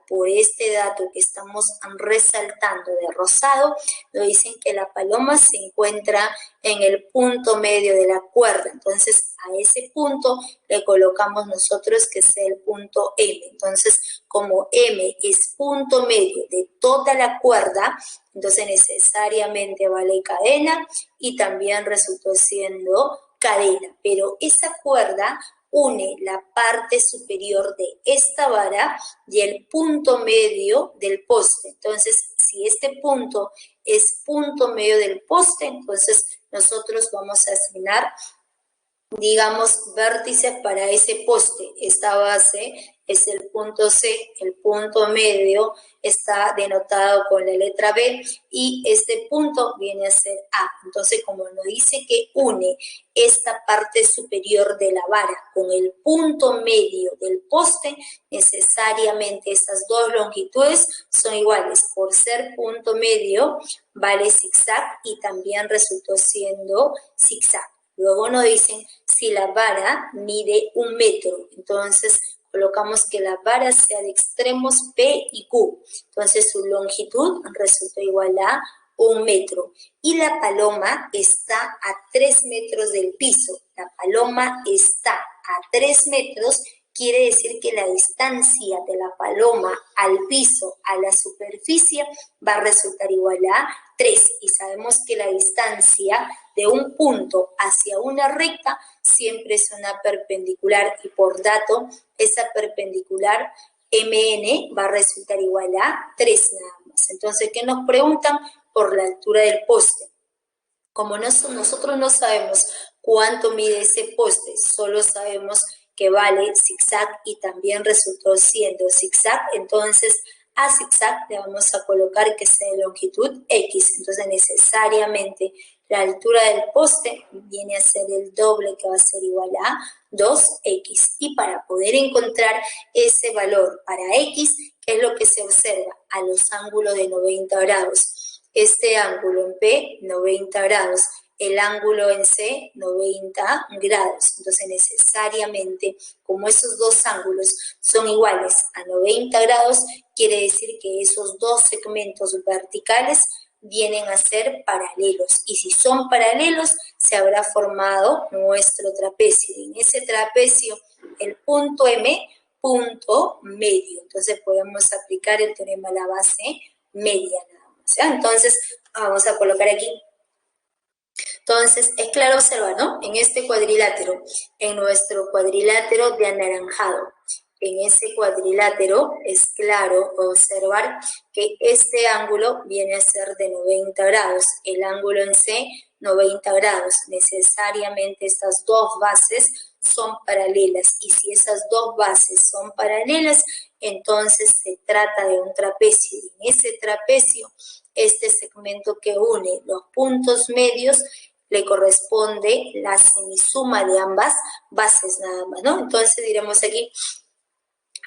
por este dato que estamos resaltando de rosado, nos dicen que la paloma se encuentra en el punto medio de la cuerda. Entonces, a ese punto le colocamos nosotros que sea el punto M. Entonces, como M es punto medio de toda la cuerda, entonces necesariamente vale cadena y también resultó siendo cadena. Pero esa cuerda une la parte superior de esta vara y el punto medio del poste. Entonces, si este punto es punto medio del poste, entonces nosotros vamos a asignar, digamos, vértices para ese poste. Esta base es el punto C, el punto medio está denotado con la letra B y este punto viene a ser A. Entonces, como nos dice que une esta parte superior de la vara con el punto medio del poste, necesariamente estas dos longitudes son iguales. Por ser punto medio, vale zigzag y también resultó siendo zigzag. Luego nos dicen si la vara mide 1 metro. Entonces, colocamos que la vara sea de extremos P y Q. Entonces, su longitud resulta igual a 1 metro. Y la paloma está a 3 metros del piso. La paloma está a 3 metros, quiere decir que la distancia de la paloma al piso, a la superficie, va a resultar igual a 3. Y sabemos que la distancia de un punto hacia una recta siempre es una perpendicular y por dato esa perpendicular MN va a resultar igual a 3 nada más. Entonces, ¿qué nos preguntan? Por la altura del poste. Como nosotros no sabemos cuánto mide ese poste, solo sabemos que vale zigzag y también resultó siendo zigzag, entonces a zigzag le vamos a colocar que sea de longitud X, entonces necesariamente la altura del poste viene a ser el doble, que va a ser igual a 2X. Y para poder encontrar ese valor para X, ¿qué es lo que se observa? A los ángulos de 90 grados. Este ángulo en P, 90 grados. El ángulo en C, 90 grados. Entonces, necesariamente, como esos dos ángulos son iguales a 90 grados, quiere decir que esos dos segmentos verticales vienen a ser paralelos. Y si son paralelos, se habrá formado nuestro trapecio. Y en ese trapecio, el punto M, punto medio. Entonces, podemos aplicar el teorema de la base media nada más. ¿Ya? Entonces, vamos a colocar aquí. Entonces, es claro observar, ¿no? En este cuadrilátero, en nuestro cuadrilátero de anaranjado, en ese cuadrilátero es claro observar que este ángulo viene a ser de 90 grados, el ángulo en C 90 grados. Necesariamente estas dos bases son paralelas y si esas dos bases son paralelas, entonces se trata de un trapecio y en ese trapecio, este segmento que une los puntos medios le corresponde la semisuma de ambas bases nada más, ¿no? Entonces diremos aquí,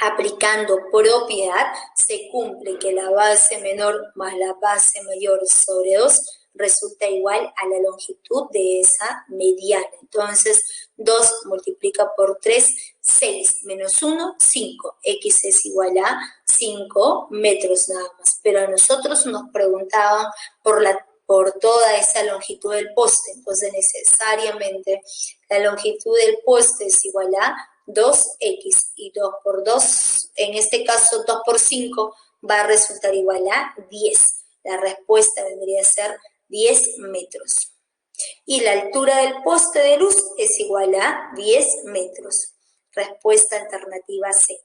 aplicando propiedad, se cumple que la base menor más la base mayor sobre 2 resulta igual a la longitud de esa mediana. Entonces, 2 multiplica por 3, 6, menos 1, 5. X es igual a 5 metros nada más. Pero a nosotros nos preguntaban por por toda esa longitud del poste. Entonces, necesariamente la longitud del poste es igual a 2x, y 2 por 2, en este caso 2 por 5, va a resultar igual a 10. La respuesta vendría a ser 10 metros. Y la altura del poste de luz es igual a 10 metros. Respuesta alternativa C.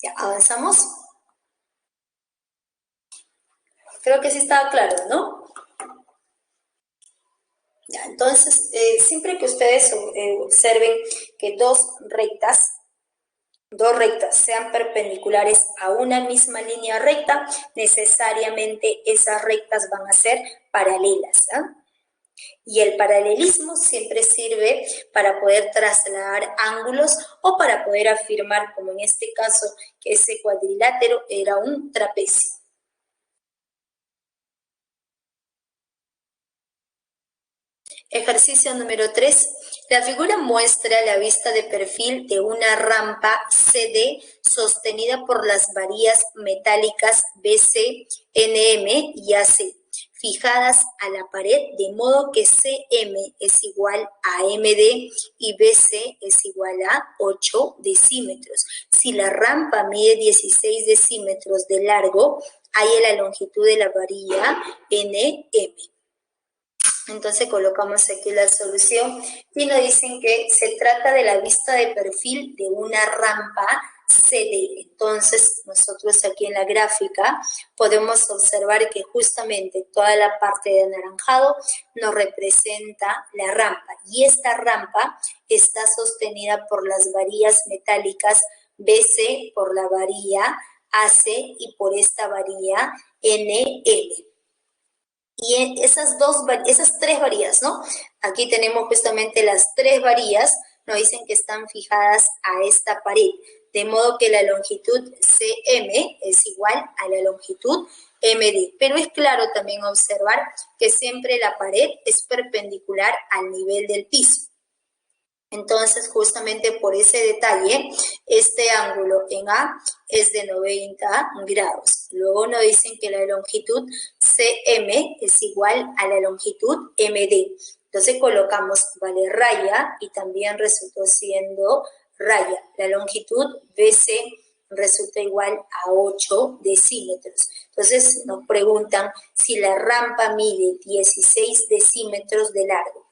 Ya, avanzamos. Creo que sí estaba claro, ¿no? Ya, entonces, siempre que ustedes observen que dos rectas sean perpendiculares a una misma línea recta, necesariamente esas rectas van a ser paralelas, ¿eh? Y el paralelismo siempre sirve para poder trasladar ángulos o para poder afirmar, como en este caso, que ese cuadrilátero era un trapecio. Ejercicio número 3. La figura muestra la vista de perfil de una rampa CD sostenida por las varillas metálicas BC, NM y AC, fijadas a la pared, de modo que CM es igual a MD y BC es igual a 8 decímetros. Si la rampa mide 16 decímetros de largo, halla la longitud de la varilla NM. Entonces colocamos aquí la solución y nos dicen que se trata de la vista de perfil de una rampa CD. Entonces nosotros aquí en la gráfica podemos observar que justamente toda la parte de anaranjado nos representa la rampa, y esta rampa está sostenida por las varillas metálicas BC, por la varilla AC y por esta varilla NL. Y esas tres varillas, ¿no? Aquí tenemos justamente las tres varillas, nos dicen que están fijadas a esta pared, de modo que la longitud CM es igual a la longitud MD. Pero es claro también observar que siempre la pared es perpendicular al nivel del piso. Entonces, justamente por ese detalle, este ángulo en A es de 90 grados. Luego nos dicen que la longitud CM es igual a la longitud MD. Entonces colocamos vale raya y también resultó siendo raya. La longitud BC resulta igual a 8 decímetros. Entonces nos preguntan si la rampa mide 16 decímetros de largo.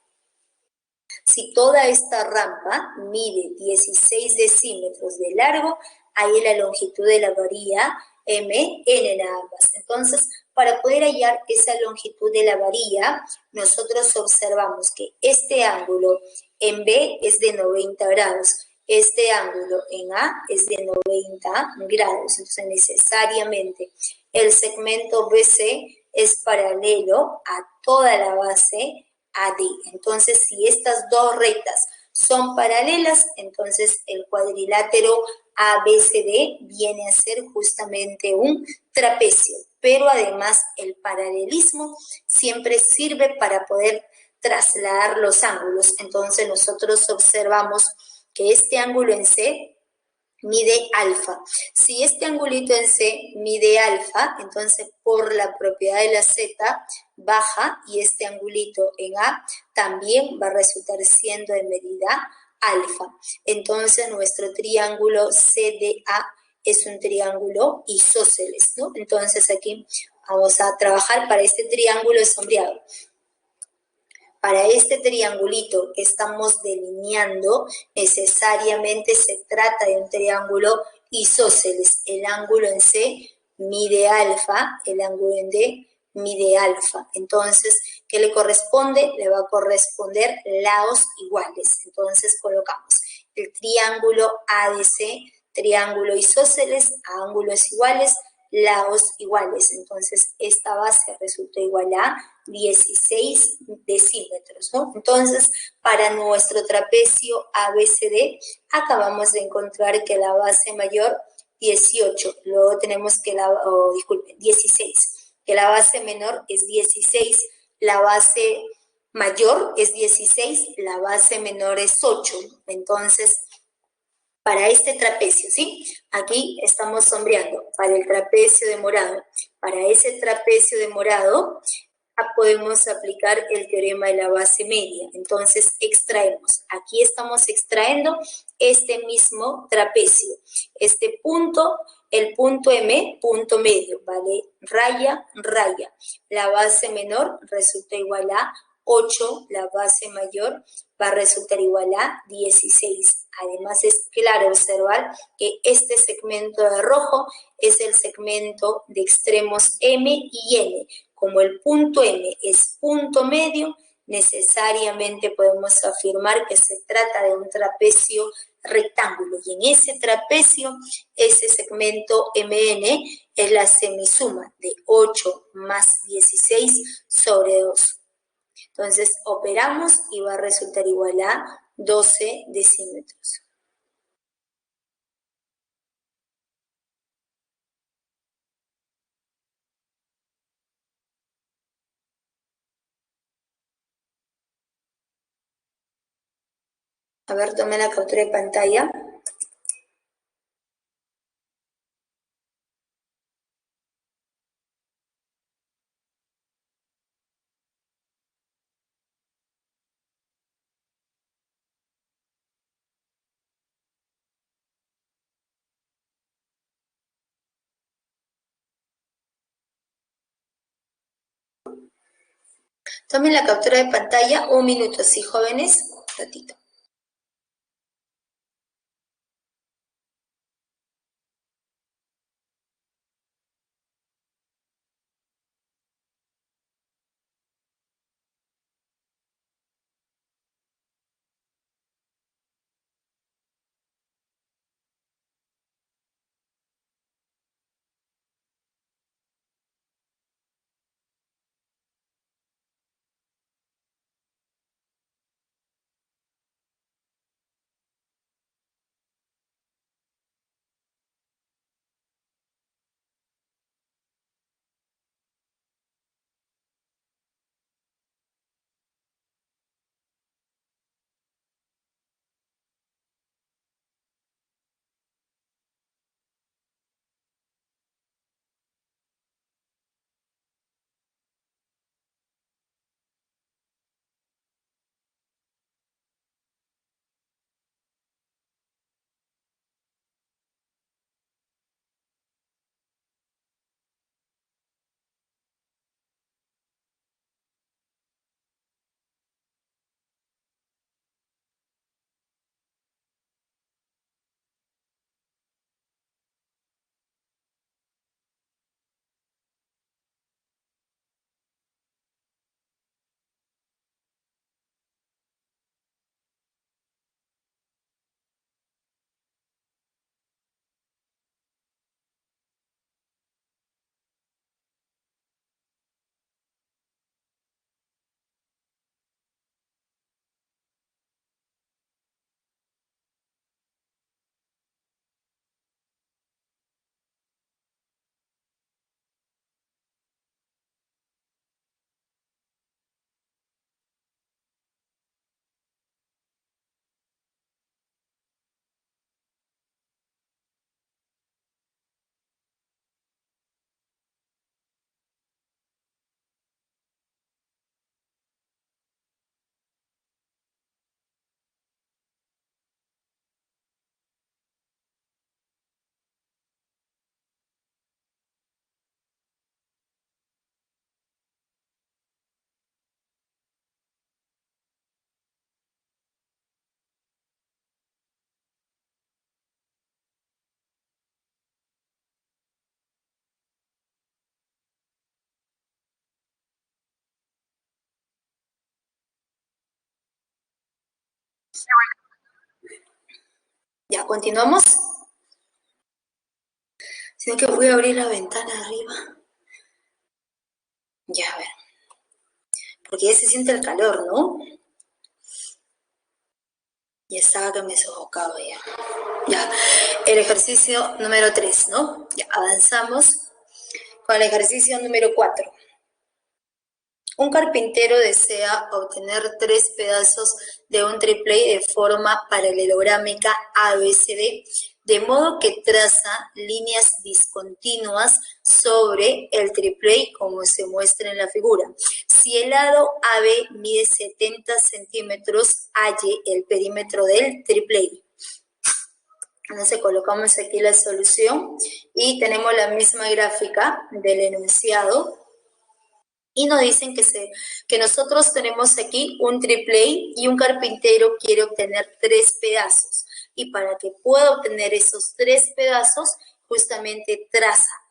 Si toda esta rampa mide 16 decímetros de largo, hay la longitud de la varilla M en ambas. Entonces, para poder hallar esa longitud de la varilla, nosotros observamos que este ángulo en B es de 90 grados, este ángulo en A es de 90 grados. Entonces, necesariamente el segmento BC es paralelo a toda la base AD. Entonces, si estas dos rectas son paralelas, entonces el cuadrilátero ABCD viene a ser justamente un trapecio. Pero además el paralelismo siempre sirve para poder trasladar los ángulos. Entonces nosotros observamos que este ángulo en C mide alfa. Si este angulito en C mide alfa, entonces por la propiedad de la Z baja, y este angulito en A también va a resultar siendo de medida alfa. Entonces nuestro triángulo CDA es un triángulo isósceles, ¿no? Entonces aquí vamos a trabajar para este triángulo sombreado. Para este triangulito que estamos delineando, necesariamente se trata de un triángulo isósceles. El ángulo en C mide alfa, el ángulo en D mide alfa. Entonces, ¿qué le corresponde? Le va a corresponder lados iguales. Entonces, colocamos el triángulo ADC, triángulo isósceles, ángulos iguales, lados iguales. Entonces, esta base resulta igual a 16 decímetros, ¿no? Entonces, para nuestro trapecio ABCD, acabamos de encontrar que la base mayor 18, luego tenemos que disculpen, 16, que la base menor es 16, la base mayor es 16, la base menor es 8. Entonces, para este trapecio, ¿sí? Aquí estamos sombreando para el trapecio de morado. Para ese trapecio de morado podemos aplicar el teorema de la base media. Entonces, extraemos. Aquí estamos extrayendo este mismo trapecio. Este punto, el punto M, punto medio, ¿vale? Raya, raya. La base menor resulta igual a 8, la base mayor va a resultar igual a 16. Además, es claro observar que este segmento de rojo es el segmento de extremos M y N. Como el punto M es punto medio, necesariamente podemos afirmar que se trata de un trapecio rectángulo. Y en ese trapecio, ese segmento MN es la semisuma de 8 más 16 sobre 2. Entonces, operamos y va a resultar igual a 12 decímetros. A ver, tome la captura de pantalla. Tomen la captura de pantalla, 1 minuto, sí, jóvenes, un ratito. Ya, continuamos. Sino que voy a abrir la ventana arriba. Ya, a ver. Porque ya se siente el calor, ¿no? Ya estaba que me sofocaba ya. Ya, el ejercicio número 3, ¿no? Ya, avanzamos con el ejercicio número 4. Un carpintero desea obtener 3 pedazos de un triplé de forma paralelográmica ABCD, de modo que traza líneas discontinuas sobre el triplé como se muestra en la figura. Si el lado AB mide 70 centímetros, halle el perímetro del triplé. Entonces colocamos aquí la solución y tenemos la misma gráfica del enunciado. Y nos dicen que nosotros tenemos aquí un triplé y un carpintero quiere obtener 3 pedazos. Y para que pueda obtener esos 3 pedazos, justamente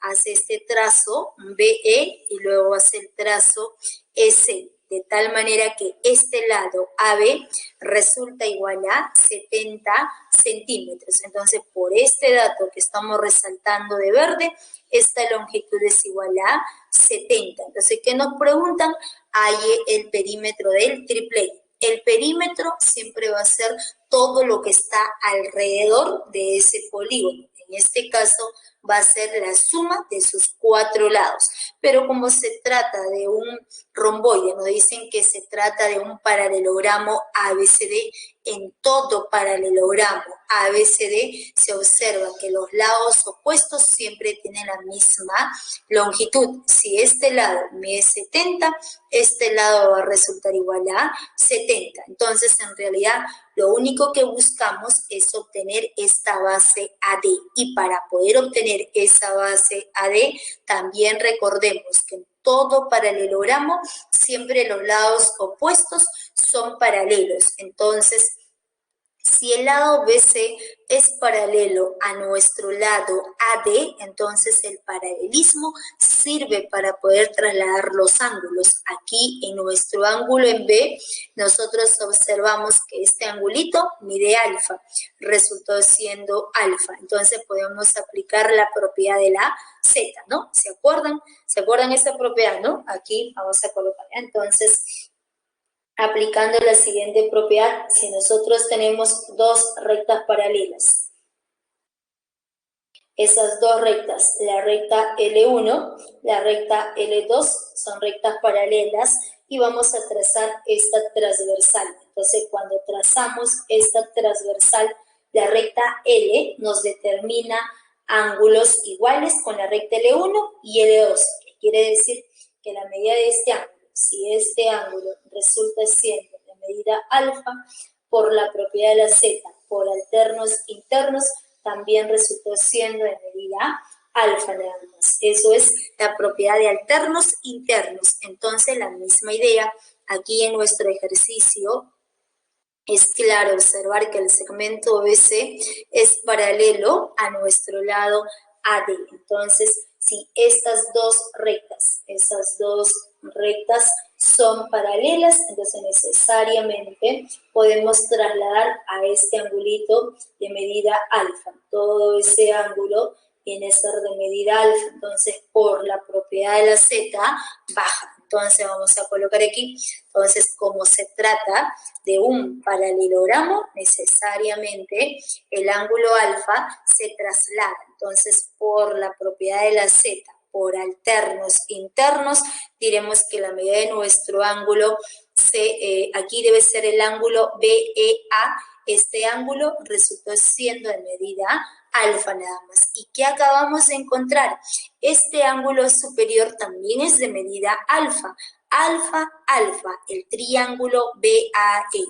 hace este trazo BE y luego hace el trazo SE. De tal manera que este lado AB resulta igual a 70 centímetros. Entonces, por este dato que estamos resaltando de verde, esta longitud es igual a 70. Entonces, ¿qué nos preguntan? Halle el perímetro del triplé. El perímetro siempre va a ser todo lo que está alrededor de ese polígono. En este caso va a ser la suma de sus 4 lados. Pero como se trata de un romboide, nos dicen que se trata de un paralelogramo ABCD. En todo paralelogramo ABCD se observa que los lados opuestos siempre tienen la misma longitud. Si este lado mide 70, este lado va a resultar igual a 70. Entonces, en realidad, lo único que buscamos es obtener esta base AD. Y para poder obtener esa base AD, también recordemos que en todo paralelogramo siempre los lados opuestos son paralelos. Entonces, si el lado BC es paralelo a nuestro lado AD, entonces el paralelismo sirve para poder trasladar los ángulos. Aquí en nuestro ángulo en B, nosotros observamos que este angulito mide alfa, resultó siendo alfa. Entonces podemos aplicar la propiedad de la Z, ¿no? ¿Se acuerdan? ¿Se acuerdan esa propiedad, no? Aquí vamos a colocar. Entonces, aplicando la siguiente propiedad, si nosotros tenemos 2 rectas paralelas, esas 2 rectas, la recta L1, la recta L2, son rectas paralelas y vamos a trazar esta transversal. Entonces, cuando trazamos esta transversal, la recta L nos determina ángulos iguales con la recta L1 y L2. Quiere decir que la medida de este ángulo, si este ángulo resulta siendo de medida alfa, por la propiedad de la Z, por alternos internos, también resultó siendo de medida alfa nada más. Eso es la propiedad de alternos internos. Entonces, la misma idea, aquí en nuestro ejercicio, es claro observar que el segmento BC es paralelo a nuestro lado AD. Entonces, si estas dos rectas son paralelas, entonces necesariamente podemos trasladar a este angulito de medida alfa. Todo ese ángulo viene a ser de medida alfa, entonces por la propiedad de la Z baja. Entonces vamos a colocar aquí, entonces como se trata de un paralelogramo, necesariamente el ángulo alfa se traslada. Entonces por la propiedad de la Z, por alternos internos, diremos que la medida de nuestro ángulo, aquí debe ser el ángulo BEA. Este ángulo resultó siendo de medida alfa nada más. ¿Y qué acabamos de encontrar? Este ángulo superior también es de medida alfa. Alfa, alfa, el triángulo BAE.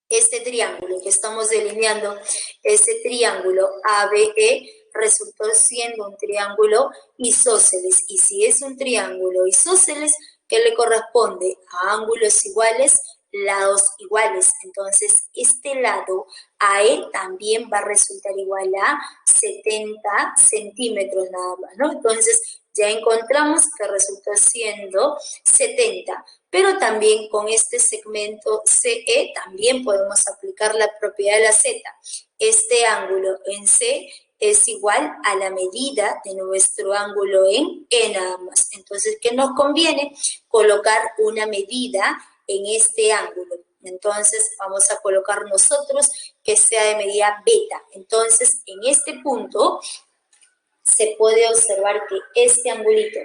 Este triángulo que estamos delineando, ese triángulo ABE, resultó siendo un triángulo isósceles. Y si es un triángulo isósceles, ¿qué le corresponde? A ángulos iguales, lados iguales. Entonces, este lado AE también va a resultar igual a 70 centímetros nada más, ¿no? Entonces, ya encontramos que resultó siendo 70. pero también con este segmento CE también podemos aplicar la propiedad de la Z. Este ángulo en C es igual a la medida de nuestro ángulo en E nada más. Entonces, ¿qué nos conviene? Colocar una medida en este ángulo. Entonces, vamos a colocar nosotros que sea de medida beta. Entonces, en este punto se puede observar que este angulito,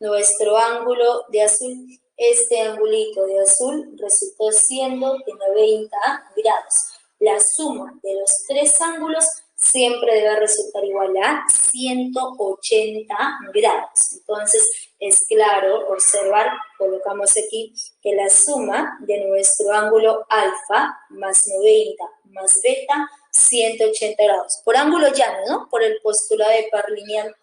nuestro ángulo de azul, este angulito de azul resultó siendo de 90 grados. La suma de los tres ángulos siempre debe resultar igual a 180 grados. Entonces, es claro observar, colocamos aquí, que la suma de nuestro ángulo alfa más 90 más beta, 180 grados. Por ángulo llano, ¿no? Por el postulado de par lineal,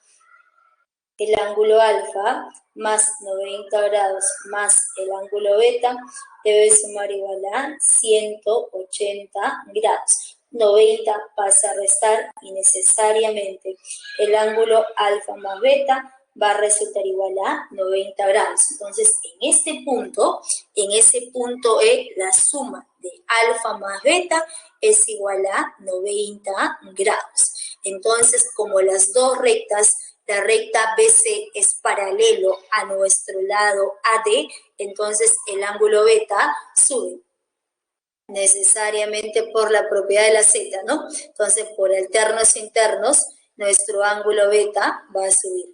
el ángulo alfa más 90 grados más el ángulo beta debe sumar igual a 180 grados. 90 pasa a restar y necesariamente el ángulo alfa más beta va a resultar igual a 90 grados. Entonces, en ese punto E, la suma de alfa más beta es igual a 90 grados. Entonces, como las dos rectas, la recta BC es paralelo a nuestro lado AD, entonces el ángulo beta sube necesariamente por la propiedad de la Z, ¿no? Entonces, por alternos internos, nuestro ángulo beta va a subir.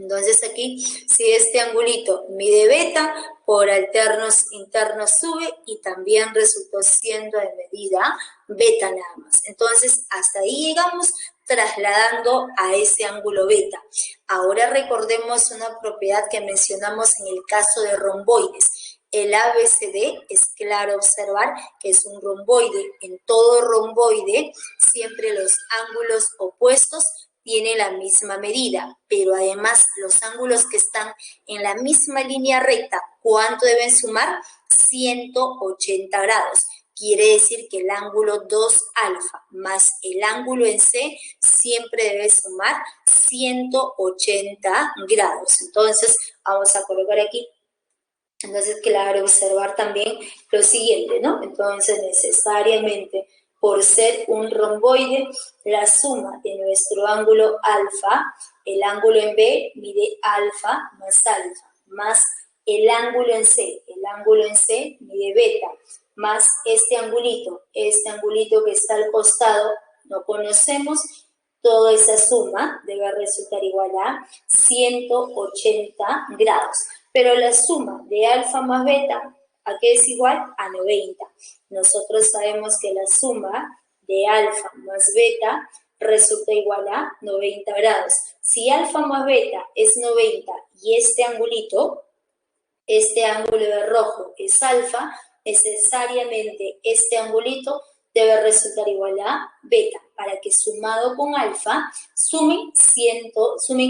Entonces aquí, si este angulito mide beta, por alternos internos sube y también resultó siendo de medida beta nada más. Entonces, hasta ahí llegamos trasladando a ese ángulo beta. Ahora recordemos una propiedad que mencionamos en el caso de romboides. El ABCD es claro observar que es un romboide. En todo romboide, siempre los ángulos opuestos tiene la misma medida, pero además los ángulos que están en la misma línea recta, ¿cuánto deben sumar? 180 grados. Quiere decir que el ángulo 2 alfa más el ángulo en C siempre debe sumar 180 grados. Entonces, vamos a colocar aquí. Entonces, claro, observar también lo siguiente, ¿no? Entonces, necesariamente, por ser un romboide, la suma de nuestro ángulo alfa, el ángulo en B mide alfa, más el ángulo en C mide beta, más este angulito que está al costado, no conocemos, toda esa suma debe resultar igual a 180 grados. Pero la suma de alfa más beta, ¿a qué es igual? A 90. Nosotros sabemos que la suma de alfa más beta resulta igual a 90 grados. Si alfa más beta es 90 y este ángulo de rojo es alfa, necesariamente este angulito debe resultar igual a beta, para que sumado con alfa sumen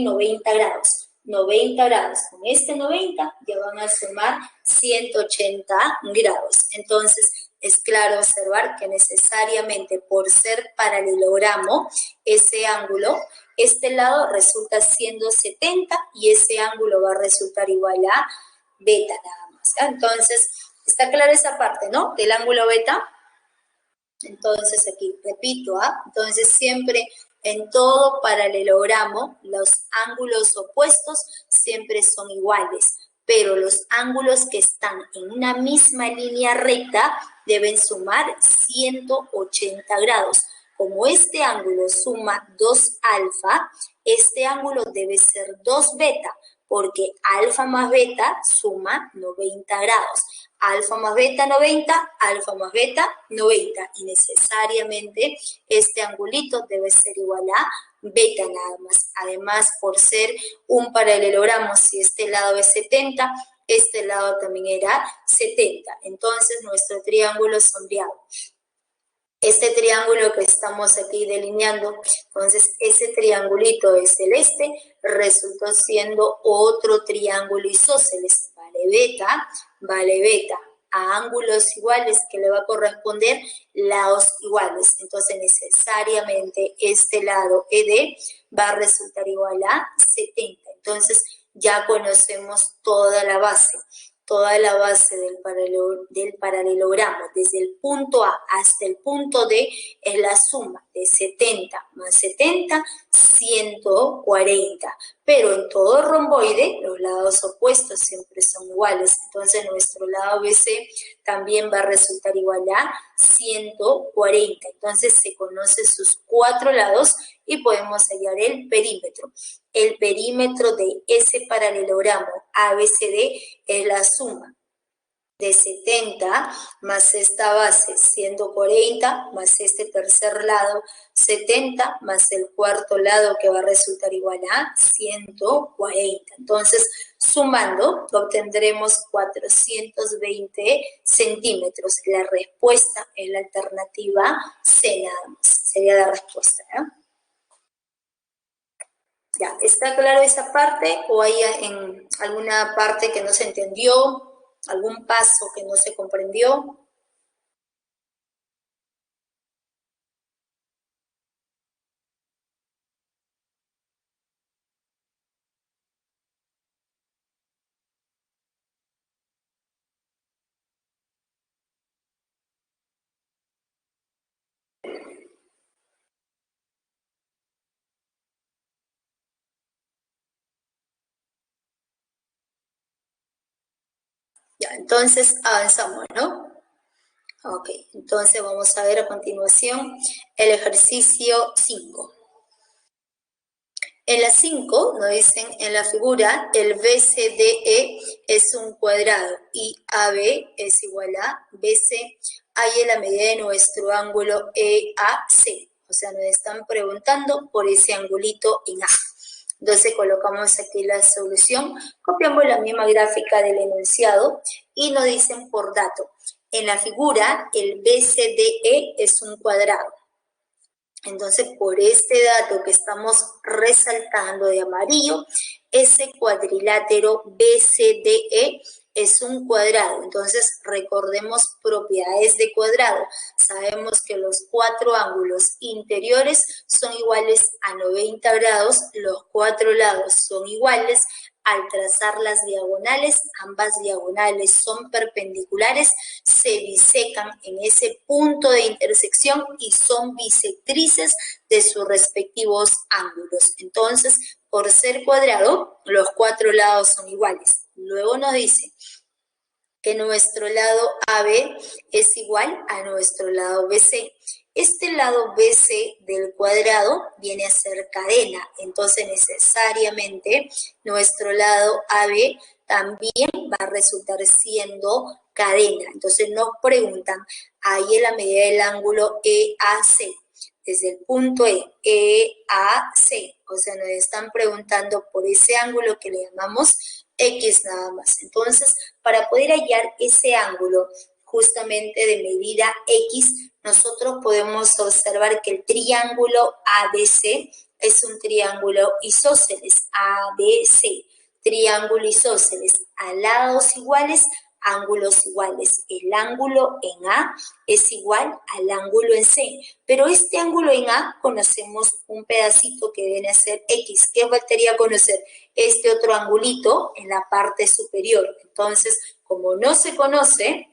90 grados. 90 grados, con este 90 ya van a sumar 180 grados. Entonces, es claro observar que necesariamente por ser paralelogramo, ese ángulo, este lado resulta siendo 70 y ese ángulo va a resultar igual a beta nada más. ¿Ya? Entonces, está clara esa parte, ¿no? Del ángulo beta. Entonces, aquí repito, entonces siempre en todo paralelogramo, los ángulos opuestos siempre son iguales, pero los ángulos que están en una misma línea recta deben sumar 180 grados. Como este ángulo suma 2 alfa, este ángulo debe ser 2 beta, porque alfa más beta suma 90 grados. Alfa más beta 90, alfa más beta 90. Y necesariamente este angulito debe ser igual a beta nada más. Además, por ser un paralelogramo, si este lado es 70, este lado también era 70. Entonces, nuestro triángulo sombreado. Este triángulo que estamos aquí delineando, entonces ese triangulito de celeste resultó siendo otro triángulo isósceles, vale beta, a ángulos iguales que le va a corresponder lados iguales. Entonces necesariamente este lado ED va a resultar igual a 70. Entonces ya conocemos toda la base del paralelogramo, desde el punto A hasta el punto D, es la suma de 70 más 70, 140. Pero en todo romboide, los lados opuestos siempre son iguales. Entonces, nuestro lado BC también va a resultar igual a 140. Entonces, se conocen sus cuatro lados y podemos hallar el perímetro. El perímetro de ese paralelogramo ABCD es la suma de 70 más esta base, 140, más este tercer lado, 70, más el cuarto lado que va a resultar igual a 140. Entonces, sumando, obtendremos 420 centímetros. La respuesta es la alternativa C nada más. Sería la respuesta, ¿eh? Ya, ¿está claro esa parte o hay en alguna parte que no se entendió? ¿Algún paso que no se comprendió? Ya, entonces avanzamos, ¿no? Ok, entonces vamos a ver a continuación el ejercicio 5. En la 5 nos dicen, en la figura, el BCDE es un cuadrado y AB es igual a BC. Hay en la medida de nuestro ángulo EAC. O sea, nos están preguntando por ese angulito en A. Entonces colocamos aquí la solución, copiamos la misma gráfica del enunciado y nos dicen por dato. En la figura, el BCDE es un cuadrado. Entonces, por este dato que estamos resaltando de amarillo, ese cuadrilátero BCDE es un cuadrado. Entonces, recordemos propiedades de cuadrado. Sabemos que los cuatro ángulos interiores son iguales a 90 grados, los cuatro lados son iguales. Al trazar las diagonales, ambas diagonales son perpendiculares, se bisecan en ese punto de intersección y son bisectrices de sus respectivos ángulos. Entonces, por ser cuadrado, los cuatro lados son iguales. Luego nos dice que nuestro lado AB es igual a nuestro lado BC. Este lado BC del cuadrado viene a ser cadena, entonces necesariamente nuestro lado AB también va a resultar siendo cadena. Entonces nos preguntan, ahí en la medida del ángulo EAC, desde el punto EAC, o sea, nos están preguntando por ese ángulo que le llamamos X nada más. Entonces, para poder hallar ese ángulo justamente de medida X, nosotros podemos observar que el triángulo ABC es un triángulo isósceles, ABC, triángulo isósceles, a lados iguales, ángulos iguales. El ángulo en A es igual al ángulo en C, pero este ángulo en A conocemos un pedacito que viene a ser X. ¿Qué faltaría conocer? Este otro angulito en la parte superior. Entonces, como no se conoce,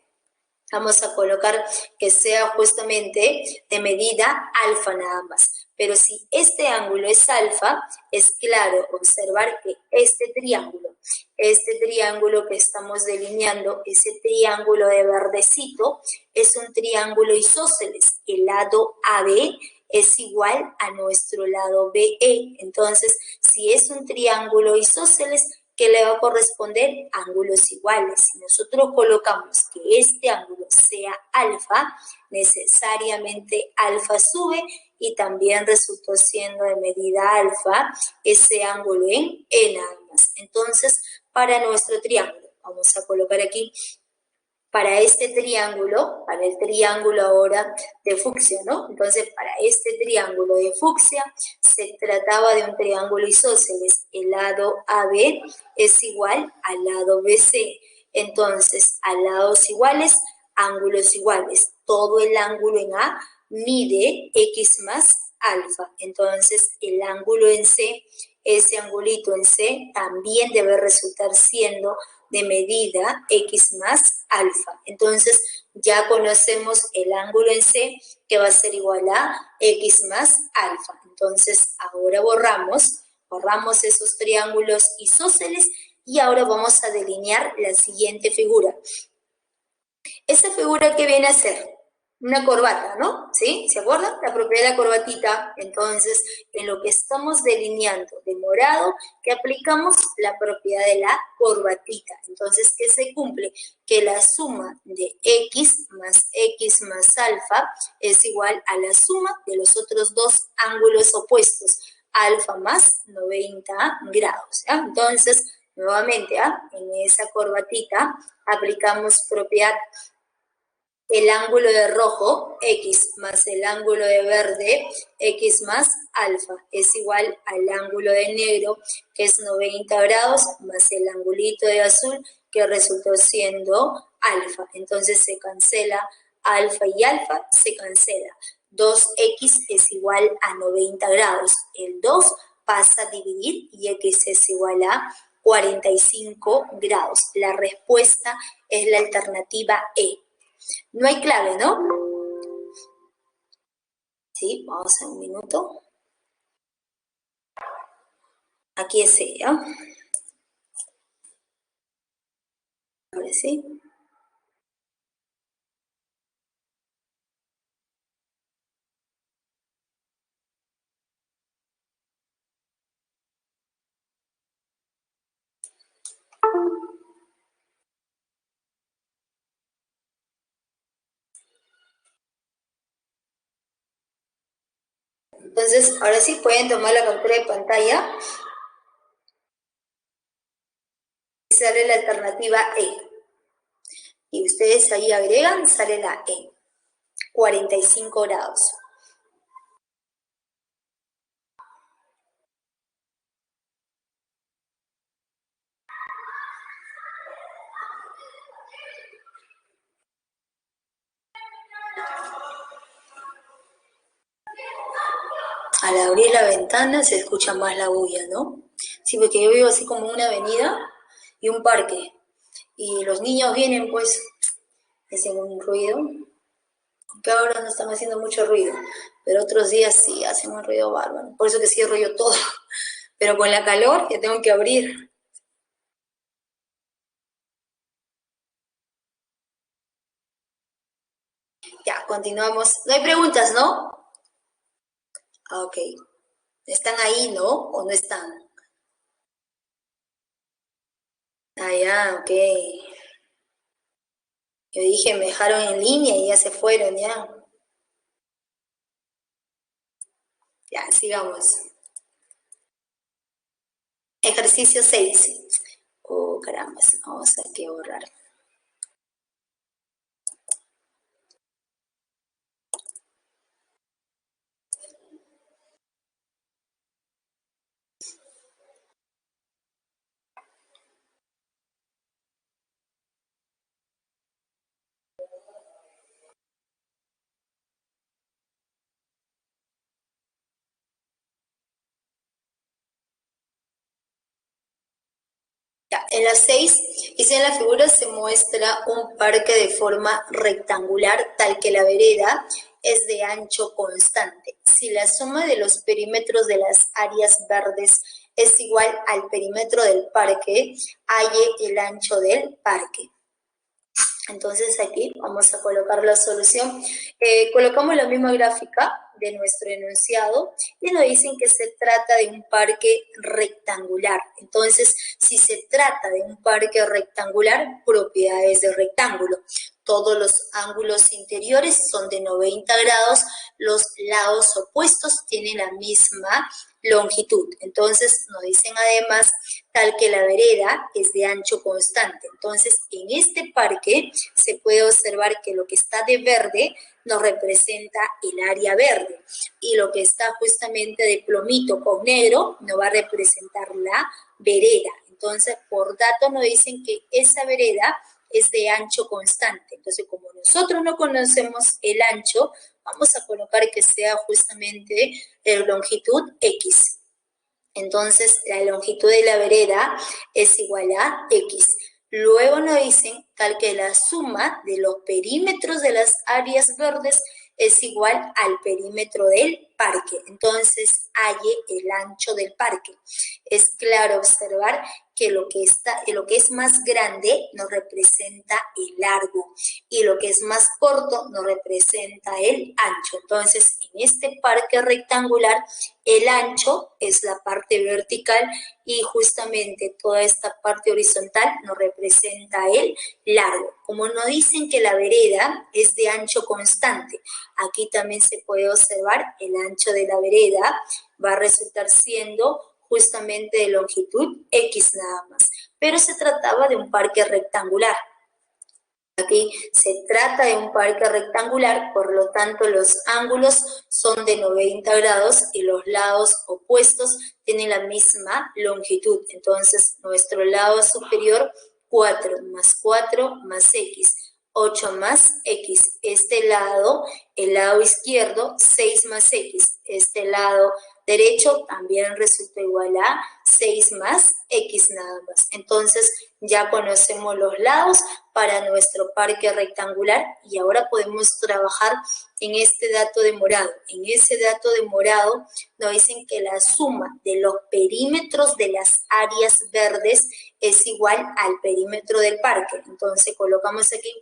vamos a colocar que sea justamente de medida alfa nada más. Pero si este ángulo es alfa, es claro observar que este triángulo que estamos delineando, ese triángulo de verdecito, es un triángulo isósceles. El lado AB es igual a nuestro lado BE. Entonces, si es un triángulo isósceles, ¿qué le va a corresponder? Ángulos iguales. Si nosotros colocamos que este ángulo sea alfa, necesariamente alfa sube y también resultó siendo de medida alfa ese ángulo en E nada más. Entonces, para nuestro triángulo, vamos a colocar aquí, para este triángulo, para el triángulo ahora de fucsia, ¿no? Entonces, para este triángulo de fucsia, se trataba de un triángulo isósceles. El lado AB es igual al lado BC. Entonces, a lados iguales, ángulos iguales. Todo el ángulo en A mide X más alfa. Entonces, el ángulo en C ese angulito en C también debe resultar siendo de medida X más alfa. Entonces, ya conocemos el ángulo en C, que va a ser igual a X más alfa. Entonces, ahora borramos esos triángulos isósceles y ahora vamos a delinear la siguiente figura. ¿Esa figura qué viene a ser? Una corbata, ¿no? ¿Sí? ¿Se acuerdan? La propiedad de la corbatita. Entonces, en lo que estamos delineando de morado, que aplicamos la propiedad de la corbatita. Entonces, ¿qué se cumple? Que la suma de x más alfa es igual a la suma de los otros dos ángulos opuestos, alfa más 90 grados. ¿Ya? Entonces, nuevamente, en esa corbatita aplicamos propiedad el ángulo de rojo, x, más el ángulo de verde, x más alfa, es igual al ángulo de negro, que es 90 grados, más el angulito de azul, que resultó siendo alfa. Entonces se cancela alfa y alfa, se cancela. 2x es igual a 90 grados. El 2 pasa a dividir y x es igual a 45 grados. La respuesta es la alternativa E. No hay clave, ¿no? Sí, vamos a un minuto. Aquí es ella. Ahora sí. Entonces, ahora sí pueden tomar la captura de pantalla. Sale la alternativa E. Y ustedes ahí agregan, sale la E. 45 grados. Al abrir la ventana se escucha más la bulla, ¿no? Sí, porque yo vivo así como una avenida y un parque. Y los niños vienen, pues, hacen un ruido. Aunque ahora no están haciendo mucho ruido, pero otros días sí hacen un ruido bárbaro. Por eso que cierro yo todo. Pero con la calor ya tengo que abrir. Ya, continuamos. No hay preguntas, ¿no? Ok. ¿Están ahí, no? ¿O no están? Ah, ya, ok. Yo dije, me dejaron en línea y ya se fueron, ya. Ya, sigamos. Ejercicio 6. Oh, caramba, vamos a que borrar. Ya, en la 6, dice en la figura se muestra un parque de forma rectangular tal que la vereda es de ancho constante. Si la suma de los perímetros de las áreas verdes es igual al perímetro del parque, halle el ancho del parque. Entonces aquí vamos a colocar la solución. Colocamos la misma gráfica de nuestro enunciado y nos dicen que se trata de un parque rectangular. Entonces, si se trata de un parque rectangular, propiedades de rectángulo. Todos los ángulos interiores son de 90 grados, los lados opuestos tienen la misma longitud. Entonces, nos dicen además tal que la vereda es de ancho constante. Entonces, en este parque se puede observar que lo que está de verde nos representa el área verde y lo que está justamente de plomito con negro nos va a representar la vereda. Entonces, por dato nos dicen que esa vereda es de ancho constante. Entonces, como nosotros no conocemos el ancho, vamos a colocar que sea justamente de longitud X. Entonces, la longitud de la vereda es igual a X. Luego nos dicen tal que la suma de los perímetros de las áreas verdes es igual al perímetro del parque. Entonces, halle el ancho del parque. Es claro observar que lo que es más grande nos representa el largo y lo que es más corto nos representa el ancho. Entonces, en este parque rectangular, el ancho es la parte vertical y justamente toda esta parte horizontal nos representa el largo. Como nos dicen que la vereda es de ancho constante, aquí también se puede observar el ancho de la vereda va a resultar siendo justamente de longitud X nada más. Pero se trataba de un parque rectangular. Aquí se trata de un parque rectangular, por lo tanto los ángulos son de 90 grados y los lados opuestos tienen la misma longitud. Entonces nuestro lado superior 4 más 4 más X. 8 más X. Este lado, el lado izquierdo, 6 más X. Este lado derecho también resulta igual a 6 más X nada más. Entonces ya conocemos los lados para nuestro parque rectangular y ahora podemos trabajar en este dato de morado. En ese dato de morado nos dicen que la suma de los perímetros de las áreas verdes es igual al perímetro del parque. Entonces colocamos aquí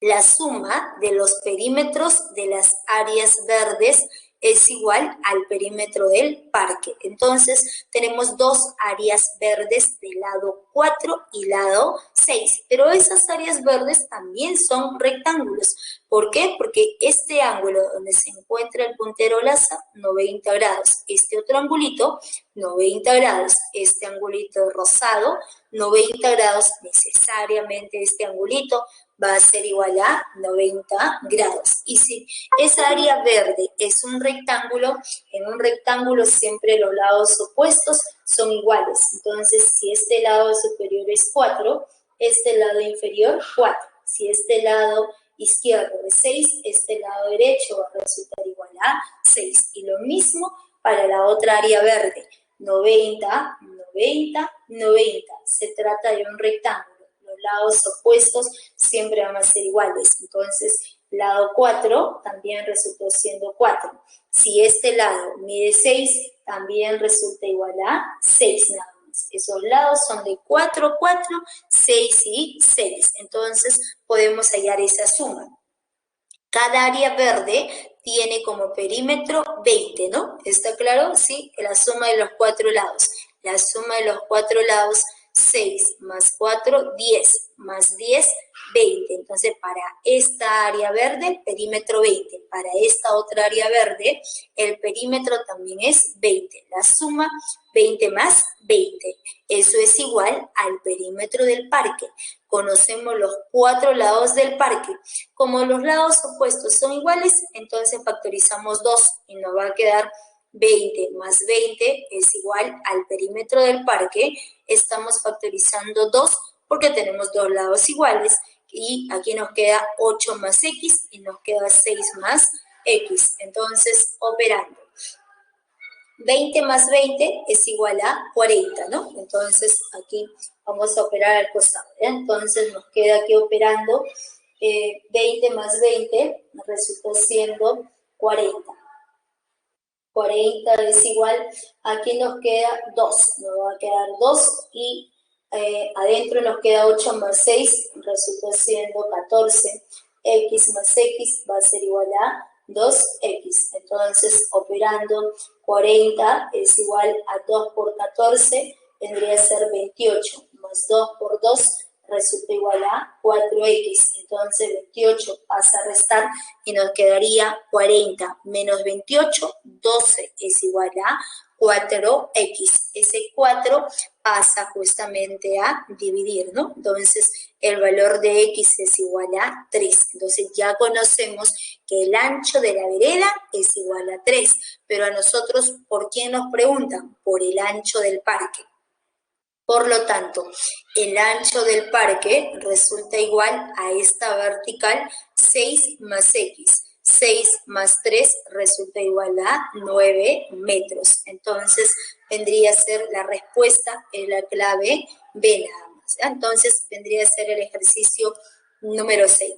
la suma de los perímetros de las áreas verdes es igual al perímetro del parque. Entonces, tenemos dos áreas verdes del lado 4 y lado 6, pero esas áreas verdes también son rectángulos. ¿Por qué? Porque este ángulo donde se encuentra el puntero láser, 90 grados. Este otro angulito, 90 grados. Este angulito rosado, 90 grados. Necesariamente este angulito va a ser igual a 90 grados. Y si esa área verde es un rectángulo, en un rectángulo siempre los lados opuestos son iguales. Entonces, si este lado superior es 4, este lado inferior 4. Si este lado izquierdo es 6, este lado derecho va a resultar igual a 6. Y lo mismo para la otra área verde, 90, 90, 90. Se trata de un rectángulo. Los lados opuestos siempre van a ser iguales. Entonces, lado 4 también resultó siendo 4. Si este lado mide 6, también resulta igual a 6 nada más. Esos lados son de 4, 4, 6 y 6. Entonces, podemos hallar esa suma. Cada área verde tiene como perímetro 20, ¿no? ¿Está claro? Sí, la suma de los 4 lados. La suma de los 4 lados, 6 más 4, 10, más 10, 20. Entonces, para esta área verde, perímetro 20. Para esta otra área verde, el perímetro también es 20. La suma, 20 más 20. Eso es igual al perímetro del parque. Conocemos los 4 lados del parque. Como los lados opuestos son iguales, entonces factorizamos 2 y nos va a quedar 20 más 20 es igual al perímetro del parque. Estamos factorizando 2 porque tenemos dos lados iguales. Y aquí nos queda 8 más X y nos queda 6 más X. Entonces, operando. 20 más 20 es igual a 40, ¿no? Entonces, aquí vamos a operar al costado, ¿eh? Entonces, nos queda aquí operando 20 más 20 resulta siendo 40. 40 es igual, aquí nos queda 2, nos va a quedar 2 y adentro nos queda 8 más 6, resulta siendo 14. X más X va a ser igual a 2X. Entonces, operando 40 es igual a 2 por 14, vendría a ser 28, más 2 por 2 resulta igual a 4X. Entonces, 28 pasa a restar y nos quedaría 40 menos 28, 12 es igual a 4X. Ese 4 pasa justamente a dividir, ¿no? Entonces, el valor de X es igual a 3. Entonces, ya conocemos que el ancho de la vereda es igual a 3. Pero a nosotros, ¿por quién nos preguntan? Por el ancho del parque. Por lo tanto, el ancho del parque resulta igual a esta vertical 6 más X. 6 más 3 resulta igual a 9 metros. Entonces, vendría a ser la respuesta en la clave B nada más. ¿Ya? Entonces, vendría a ser el ejercicio número 6.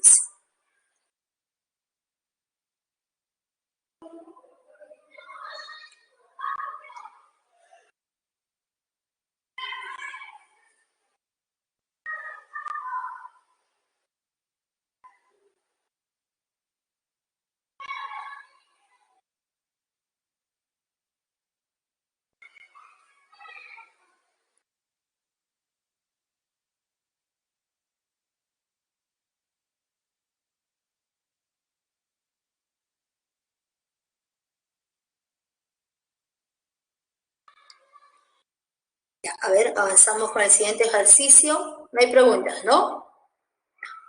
A ver, avanzamos con el siguiente ejercicio. No hay preguntas, ¿no?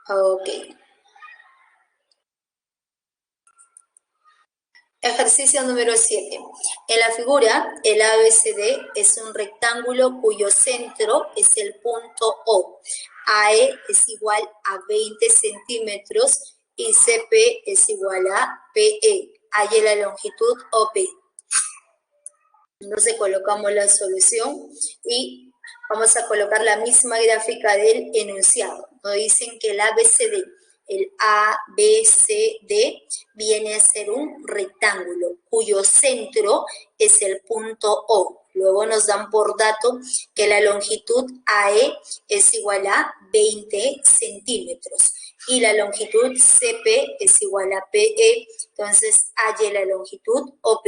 Ok. Ejercicio número 7. En la figura, el ABCD es un rectángulo cuyo centro es el punto O. AE es igual a 20 centímetros y CP es igual a PE. Halla la longitud OP. Entonces colocamos la solución y vamos a colocar la misma gráfica del enunciado. Nos dicen que el ABCD, el ABCD viene a ser un rectángulo cuyo centro es el punto O. Luego nos dan por dato que la longitud AE es igual a 20 centímetros y la longitud CP es igual a PE, entonces halle la longitud OP.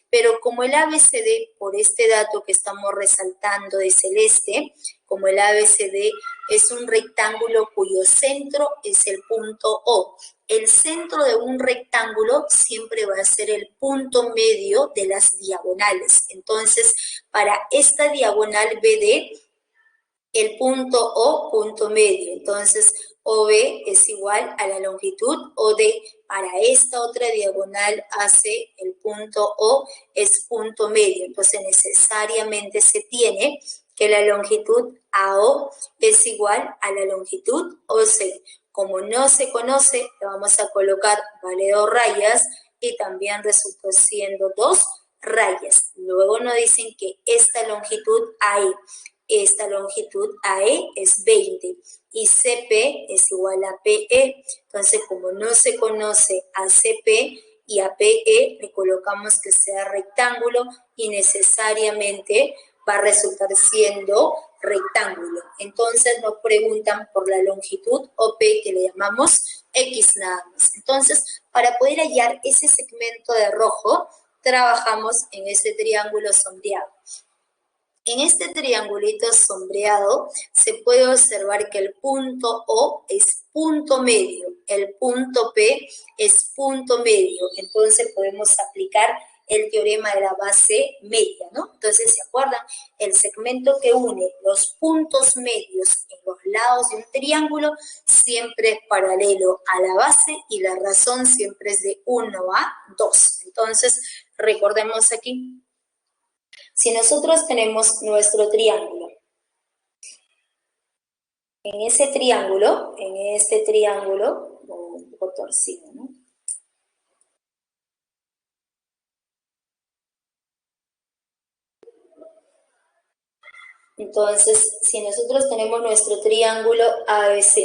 Pero como el ABCD, por este dato que estamos resaltando de celeste, como el ABCD es un rectángulo cuyo centro es el punto O. El centro de un rectángulo siempre va a ser el punto medio de las diagonales. Entonces, para esta diagonal BD, el punto O, punto medio. Entonces, OB es igual a la longitud OD. Para esta otra diagonal AC, el punto O es punto medio. Entonces, necesariamente se tiene que la longitud AO es igual a la longitud OC. Como no se conoce, le vamos a colocar vale 2 rayas y también resultó siendo 2 rayas. Luego nos dicen que esta longitud AE, esta longitud AE es 20 y CP es igual a PE. Entonces, como no se conoce a CP y a PE, le colocamos que sea rectángulo y necesariamente va a resultar siendo rectángulo. Entonces nos preguntan por la longitud OP, que le llamamos X nada más. Entonces, para poder hallar ese segmento de rojo, trabajamos en ese triángulo sombreado. En este triangulito sombreado se puede observar que el punto O es punto medio, el punto P es punto medio. Entonces podemos aplicar el teorema de la base media, ¿no? Entonces, ¿se acuerdan? El segmento que une los puntos medios en los lados de un triángulo siempre es paralelo a la base y la razón siempre es de 1 a 2. Entonces, recordemos aquí. Si nosotros tenemos nuestro triángulo, en este triángulo, un poco torcido, ¿no? Entonces, si nosotros tenemos nuestro triángulo ABC,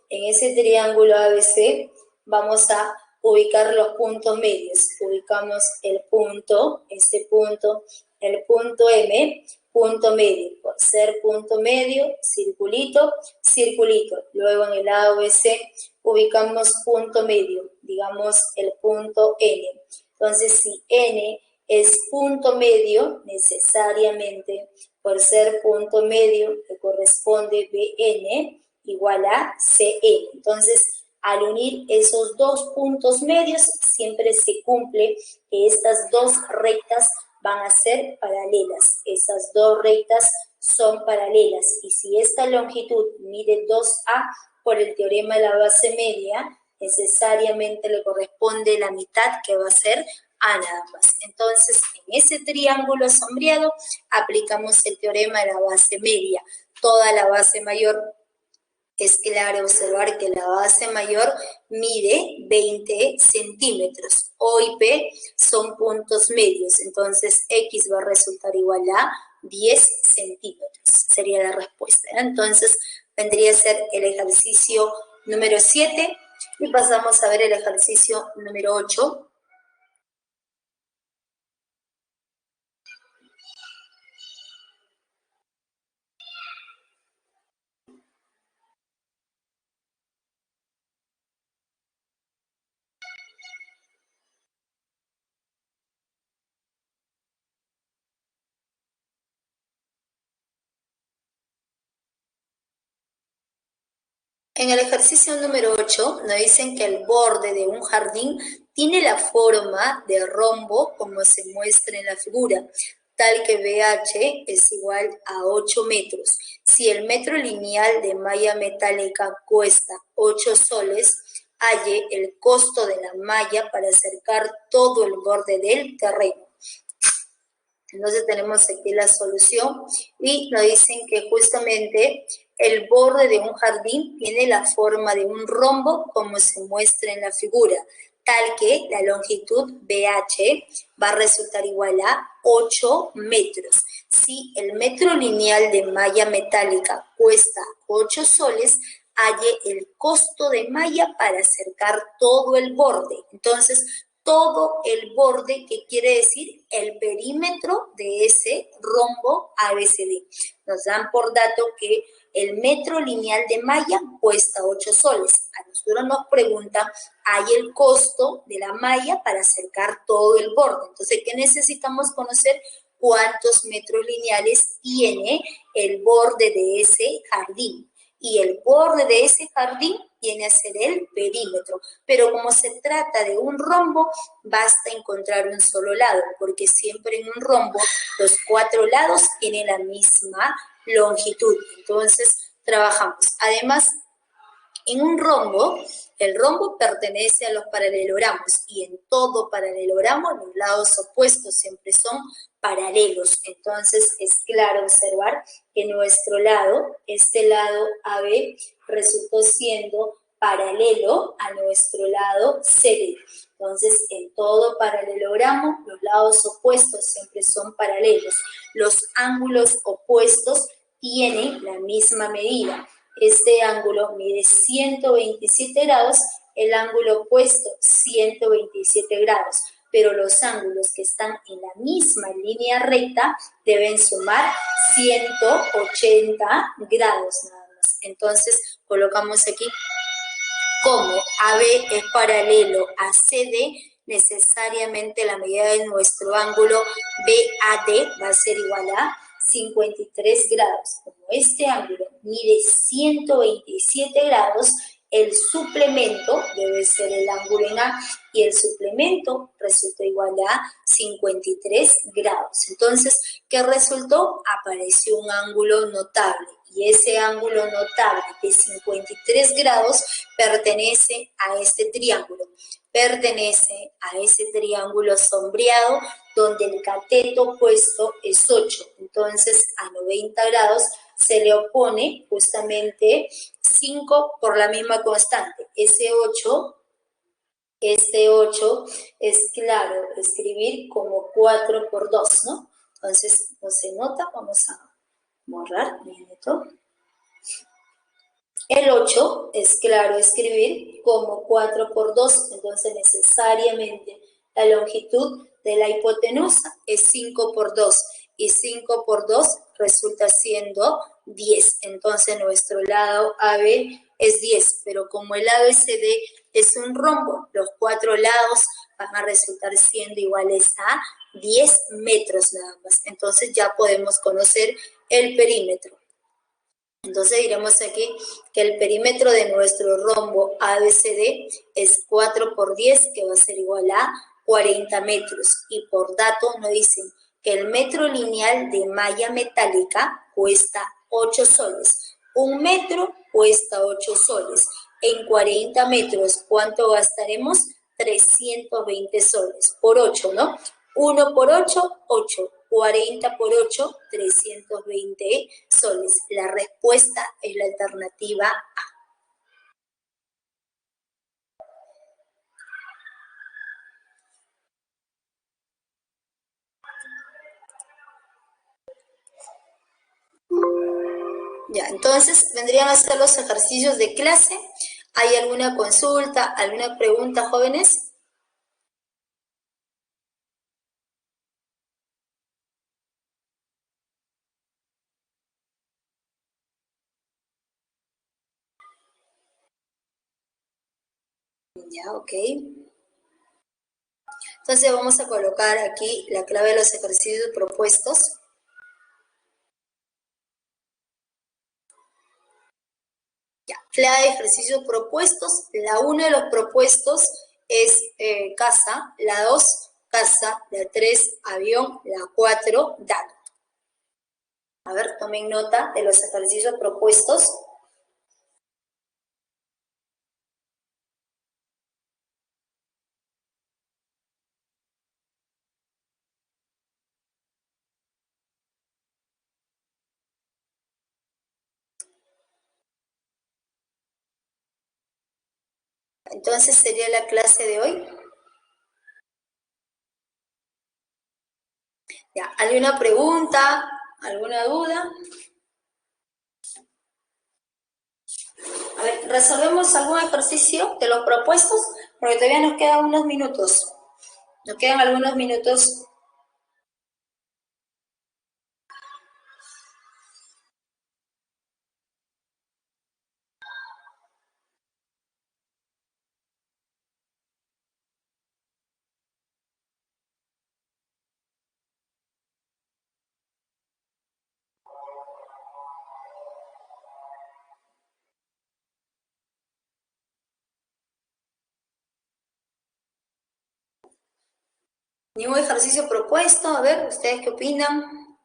en ese triángulo ABC vamos a ubicar los puntos medios. Ubicamos el punto, este punto, el punto M, punto medio. Por ser punto medio, circulito, circulito. Luego en el ABC ubicamos punto medio, digamos el punto N. Entonces, si N es punto medio, necesariamente por ser punto medio le corresponde BN igual a CN. Entonces, al unir esos dos puntos medios, siempre se cumple que estas dos rectas van a ser paralelas. Esas dos rectas son paralelas. Y si esta longitud mide 2A por el teorema de la base media, necesariamente le corresponde la mitad, que va a ser A nada más. Entonces, en ese triángulo sombreado aplicamos el teorema de la base media. Toda la base mayor es claro observar que la base mayor mide 20 centímetros. O y P son puntos medios, entonces X va a resultar igual a 10 centímetros. Sería la respuesta. Entonces vendría a ser el ejercicio número 7 y pasamos a ver el ejercicio número 8. En el ejercicio número 8 nos dicen que el borde de un jardín tiene la forma de rombo como se muestra en la figura, tal que BH es igual a 8 metros. Si el metro lineal de malla metálica cuesta 8 soles, halle el costo de la malla para acercar todo el borde del terreno. Entonces tenemos aquí la solución y nos dicen que justamente el borde de un jardín tiene la forma de un rombo como se muestra en la figura, tal que la longitud BH va a resultar igual a 8 metros. Si el metro lineal de malla metálica cuesta 8 soles, halle el costo de malla para acercar todo el borde. Entonces, todo el borde, que quiere decir el perímetro de ese rombo ABCD. Nos dan por dato que el metro lineal de malla cuesta 8 soles. A nosotros nos preguntan, hay el costo de la malla para acercar todo el borde. Entonces, ¿qué necesitamos conocer? ¿Cuántos metros lineales tiene el borde de ese jardín? Y el borde de ese jardín viene a ser el perímetro. Pero como se trata de un rombo, basta encontrar un solo lado, porque siempre en un rombo los 4 lados tienen la misma longitud. Entonces, trabajamos. Además, en un rombo, el rombo pertenece a los paralelogramos y en todo paralelogramo los lados opuestos siempre son paralelos. Entonces es claro observar que nuestro lado, este lado AB, resultó siendo paralelo a nuestro lado CD. Entonces, en todo paralelogramo, los lados opuestos siempre son paralelos. Los ángulos opuestos tienen la misma medida. Este ángulo mide 127 grados, el ángulo opuesto 127 grados, pero los ángulos que están en la misma línea recta deben sumar 180 grados nada más. Entonces, colocamos aquí como AB es paralelo a CD, necesariamente la medida de nuestro ángulo BAD va a ser igual a 53 grados. Como este ángulo mide 127 grados, el suplemento debe ser el ángulo en A y el suplemento resulta igual a 53 grados. Entonces, ¿qué resultó? Apareció un ángulo notable y ese ángulo notable de 53 grados pertenece a este triángulo. Pertenece a ese triángulo sombreado donde el cateto opuesto es 8. Entonces, a 90 grados se le opone justamente 5 por la misma constante. Este 8 es claro escribir como 4 por 2, ¿no? Entonces, no se nota, vamos a borrar, miren esto. El 8 es claro escribir como 4 por 2, entonces necesariamente la longitud de la hipotenusa es 5 por 2 y 5 por 2 resulta siendo 10. Entonces nuestro lado AB es 10, pero como el ABCD es un rombo, los 4 lados van a resultar siendo iguales a 10 metros nada más. Entonces ya podemos conocer el perímetro. Entonces diremos aquí que el perímetro de nuestro rombo ABCD es 4 por 10, que va a ser igual a 40 metros. Y por dato nos dicen que el metro lineal de malla metálica cuesta 8 soles. Un metro cuesta 8 soles. En 40 metros, ¿cuánto gastaremos? 320 soles. Por 8, ¿no? 1 por 8, 8. 40 por 8, 320 soles. La respuesta es la alternativa A. Ya, entonces vendrían a ser los ejercicios de clase. ¿Hay alguna consulta, alguna pregunta, jóvenes? Ya, ok. Entonces vamos a colocar aquí la clave de los ejercicios propuestos. Ya, clave de ejercicios propuestos. La 1 de los propuestos es casa, la 2 casa, la 3 avión, la 4 dato. A ver, tomen nota de los ejercicios propuestos. Entonces sería la clase de hoy. Ya, ¿alguna pregunta? ¿Alguna duda? A ver, ¿resolvemos algún ejercicio de los propuestos? Porque todavía nos quedan unos minutos. Nos quedan algunos minutos. Ningún ejercicio propuesto. A ver, ¿ustedes qué opinan?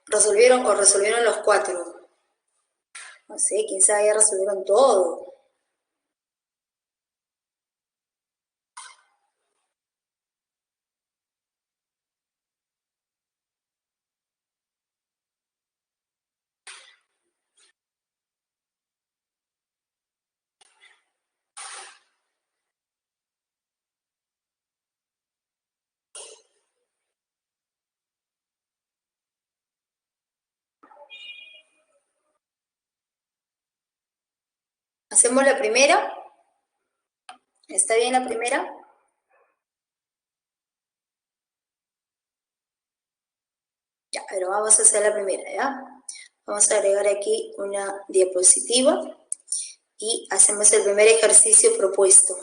¿Resolvieron o resolvieron los 4? No sé, quién sabe, ya resolvieron todo. ¿Hacemos la primera? ¿Está bien la primera? Ya, pero vamos a hacer la primera, ¿ya? Vamos a agregar aquí una diapositiva y hacemos el primer ejercicio propuesto.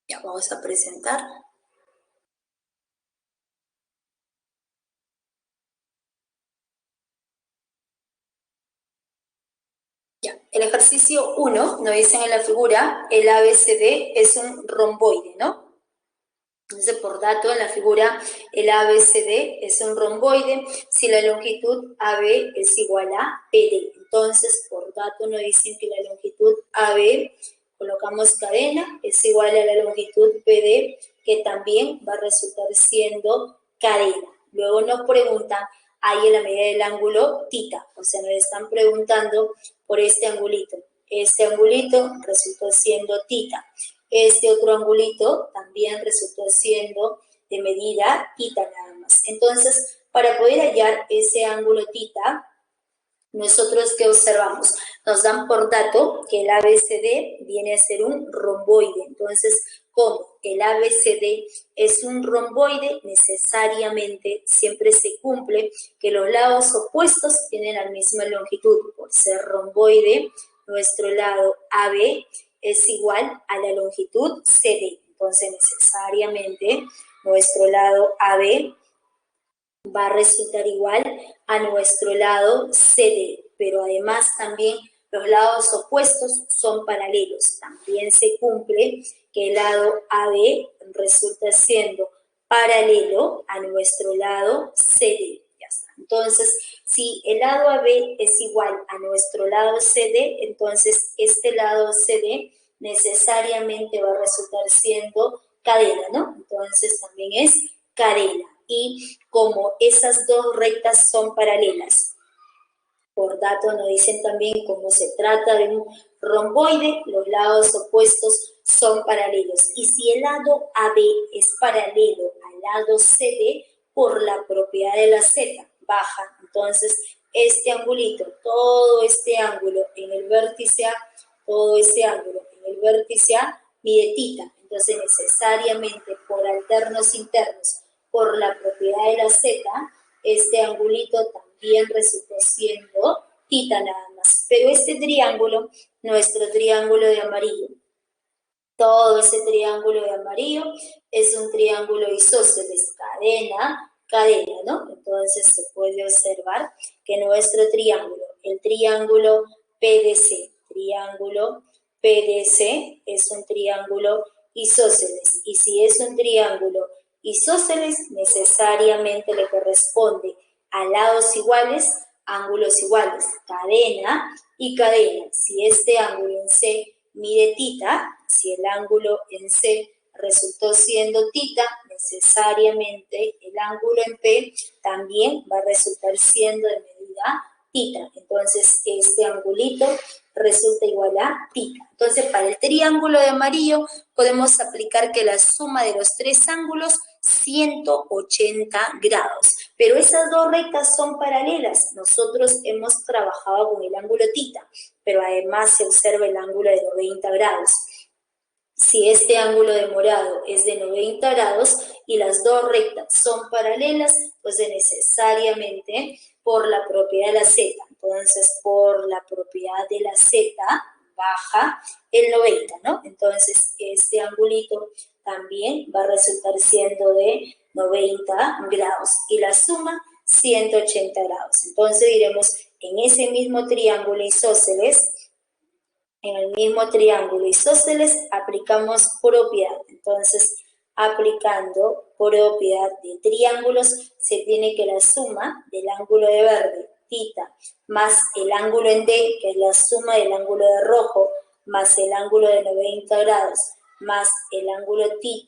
Ya, vamos a presentar. Ya, el ejercicio 1, nos dicen en la figura, el ABCD es un romboide, ¿no? Entonces, por dato, en la figura, el ABCD es un romboide si la longitud AB es igual a PD. Entonces, por dato, nos dicen que la longitud AB, colocamos cadena, es igual a la longitud PD, que también va a resultar siendo cadena. Luego nos preguntan, ahí en la medida del ángulo tita, o sea, nos están preguntando por este angulito. Este angulito resultó siendo tita. Este otro angulito también resultó siendo de medida tita nada más. Entonces, para poder hallar ese ángulo tita, nosotros ¿qué observamos? Nos dan por dato que el ABCD viene a ser un romboide. Entonces, como el ABCD es un romboide, necesariamente siempre se cumple que los lados opuestos tienen la misma longitud. Por ser romboide, nuestro lado AB es igual a la longitud CD. Entonces, necesariamente, nuestro lado AB va a resultar igual a nuestro lado CD, pero además también los lados opuestos son paralelos. También se cumple que el lado AB resulta siendo paralelo a nuestro lado CD. Ya está. Entonces, si el lado AB es igual a nuestro lado CD, entonces este lado CD necesariamente va a resultar siendo cadena, ¿no? Entonces también es cadena. Y como esas dos rectas son paralelas, por dato nos dicen también como se trata de un romboide, los lados opuestos son paralelos. Y si el lado AB es paralelo al lado CD, por la propiedad de la Z, baja. Entonces, este angulito, todo este ángulo en el vértice A, todo este ángulo en el vértice A, mide θ. Entonces, necesariamente por alternos internos, por la propiedad de la Z, este angulito también resultó siendo θ nada más. Pero este triángulo, nuestro triángulo de amarillo, todo ese triángulo de amarillo es un triángulo isósceles, cadena, cadena, ¿no? Entonces se puede observar que nuestro triángulo, el triángulo PDC es un triángulo isósceles. Y si es un triángulo isósceles, necesariamente le corresponde a lados iguales, ángulos iguales, cadena y cadena. Si este ángulo en C mide θ, si el ángulo en C resultó siendo θ, necesariamente el ángulo en P también va a resultar siendo de medida θ. Entonces, este angulito resulta igual a θ. Entonces, para el triángulo de amarillo podemos aplicar que la suma de los tres ángulos 180 grados. Pero esas dos rectas son paralelas. Nosotros hemos trabajado con el ángulo θ, pero además se observa el ángulo de 90 grados. Si este ángulo de morado es de 90 grados y las dos rectas son paralelas, pues necesariamente por la propiedad de la Z. Entonces, por la propiedad de la Z baja el 90, ¿no? Entonces, este angulito también va a resultar siendo de 90 grados y la suma 180 grados. Entonces, diremos, en ese mismo triángulo isósceles, aplicamos propiedad. Entonces, aplicando propiedad de triángulos, se tiene que la suma del ángulo de verde, θ, más el ángulo en D, que es la suma del ángulo de rojo, más el ángulo de 90 grados, más el ángulo θ,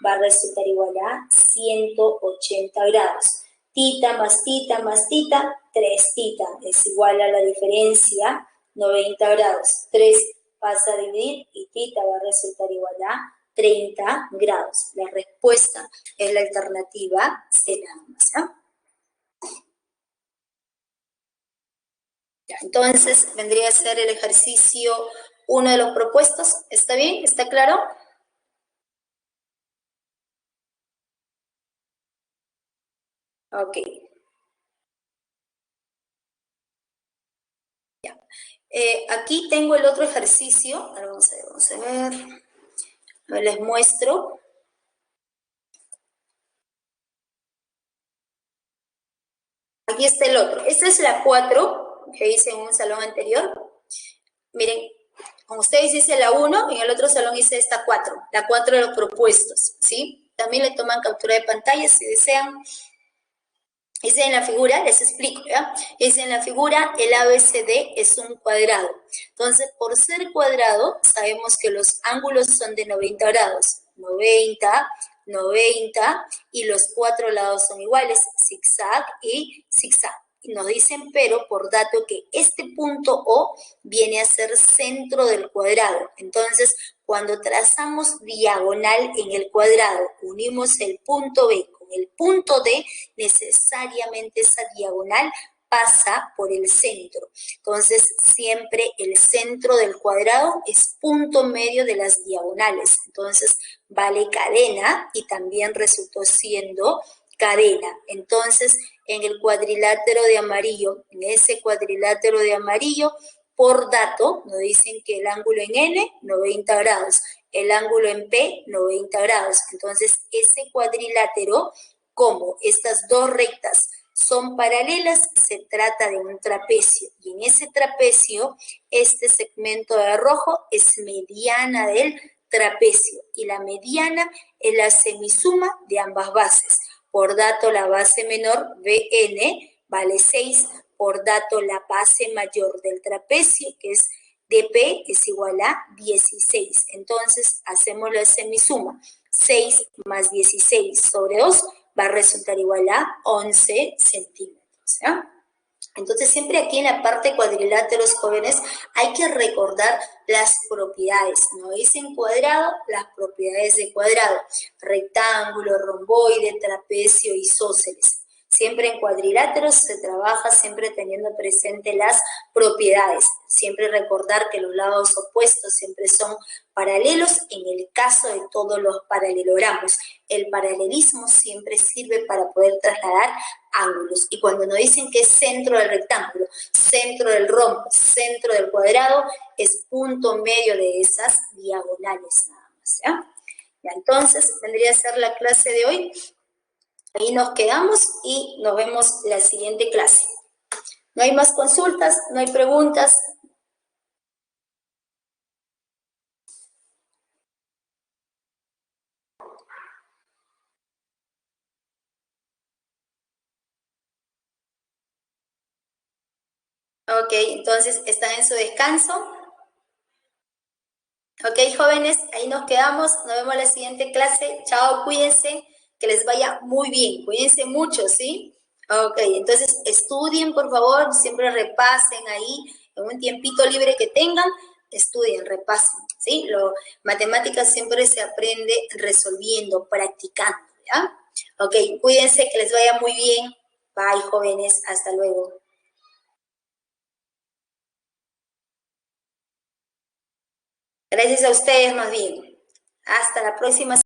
va a resultar igual a 180 grados. Θ más θ más θ, 3θ, es igual a la diferencia 90 grados. 3 pasa a dividir y θ va a resultar igual a 30 grados. La respuesta es la alternativa C nada más, ¿no? Entonces, vendría a ser el ejercicio 1 de los propuestos. ¿Está bien? ¿Está claro? Ok. Ya. Aquí tengo el otro ejercicio. Ahora vamos a ver. Les muestro. Aquí está el otro. Esta es la 4 que hice en un salón anterior. Miren, con ustedes hice la 1, en el otro salón hice esta 4, la 4 de los propuestos, ¿sí? También le toman captura de pantalla si desean. Dice en la figura, les explico, ¿ya? Dice en la figura, el ABCD es un cuadrado. Entonces, por ser cuadrado, sabemos que los ángulos son de 90 grados. 90, 90, y los 4 lados son iguales, zigzag y zigzag. Y nos dicen, pero por dato que este punto O viene a ser centro del cuadrado. Entonces, cuando trazamos diagonal en el cuadrado, unimos el punto B con el punto D, necesariamente esa diagonal pasa por el centro. Entonces, siempre el centro del cuadrado es punto medio de las diagonales. Entonces, vale cadena y también resultó siendo cadena. Entonces, en el cuadrilátero de amarillo, en ese cuadrilátero de amarillo, por dato, nos dicen que el ángulo en N, 90 grados, el ángulo en P, 90 grados. Entonces, ese cuadrilátero, como estas dos rectas son paralelas, se trata de un trapecio. Y en ese trapecio, este segmento de rojo es mediana del trapecio. Y la mediana es la semisuma de ambas bases. Por dato, la base menor, BN, vale 6. Por dato, la base mayor del trapecio, que es DP, es igual a 16. Entonces, hacemos la semisuma. 6 más 16 sobre 2 va a resultar igual a 11 centímetros. ¿Ya? Entonces, siempre aquí en la parte cuadriláteros, jóvenes, hay que recordar las propiedades. No dicen cuadrado, las propiedades de cuadrado. Rectángulo, romboide, trapecio, isósceles. Siempre en cuadriláteros se trabaja siempre teniendo presente las propiedades. Siempre recordar que los lados opuestos siempre son paralelos en el caso de todos los paralelogramos. El paralelismo siempre sirve para poder trasladar ángulos. Y cuando nos dicen que es centro del rectángulo, centro del rombo, centro del cuadrado, es punto medio de esas diagonales nada más. ¿Ya? Entonces, vendría a ser la clase de hoy. Ahí nos quedamos y nos vemos en la siguiente clase. No hay más consultas, no hay preguntas. Ok, entonces están en su descanso. Ok, jóvenes, ahí nos quedamos. Nos vemos en la siguiente clase. Chao, cuídense. Que les vaya muy bien. Cuídense mucho, ¿sí? Ok, entonces estudien, por favor. Siempre repasen ahí en un tiempito libre que tengan. Estudien, repasen, ¿sí? Matemáticas siempre se aprende resolviendo, practicando, ¿ya? Ok, cuídense, que les vaya muy bien. Bye, jóvenes. Hasta luego. Gracias a ustedes, más bien. Hasta la próxima.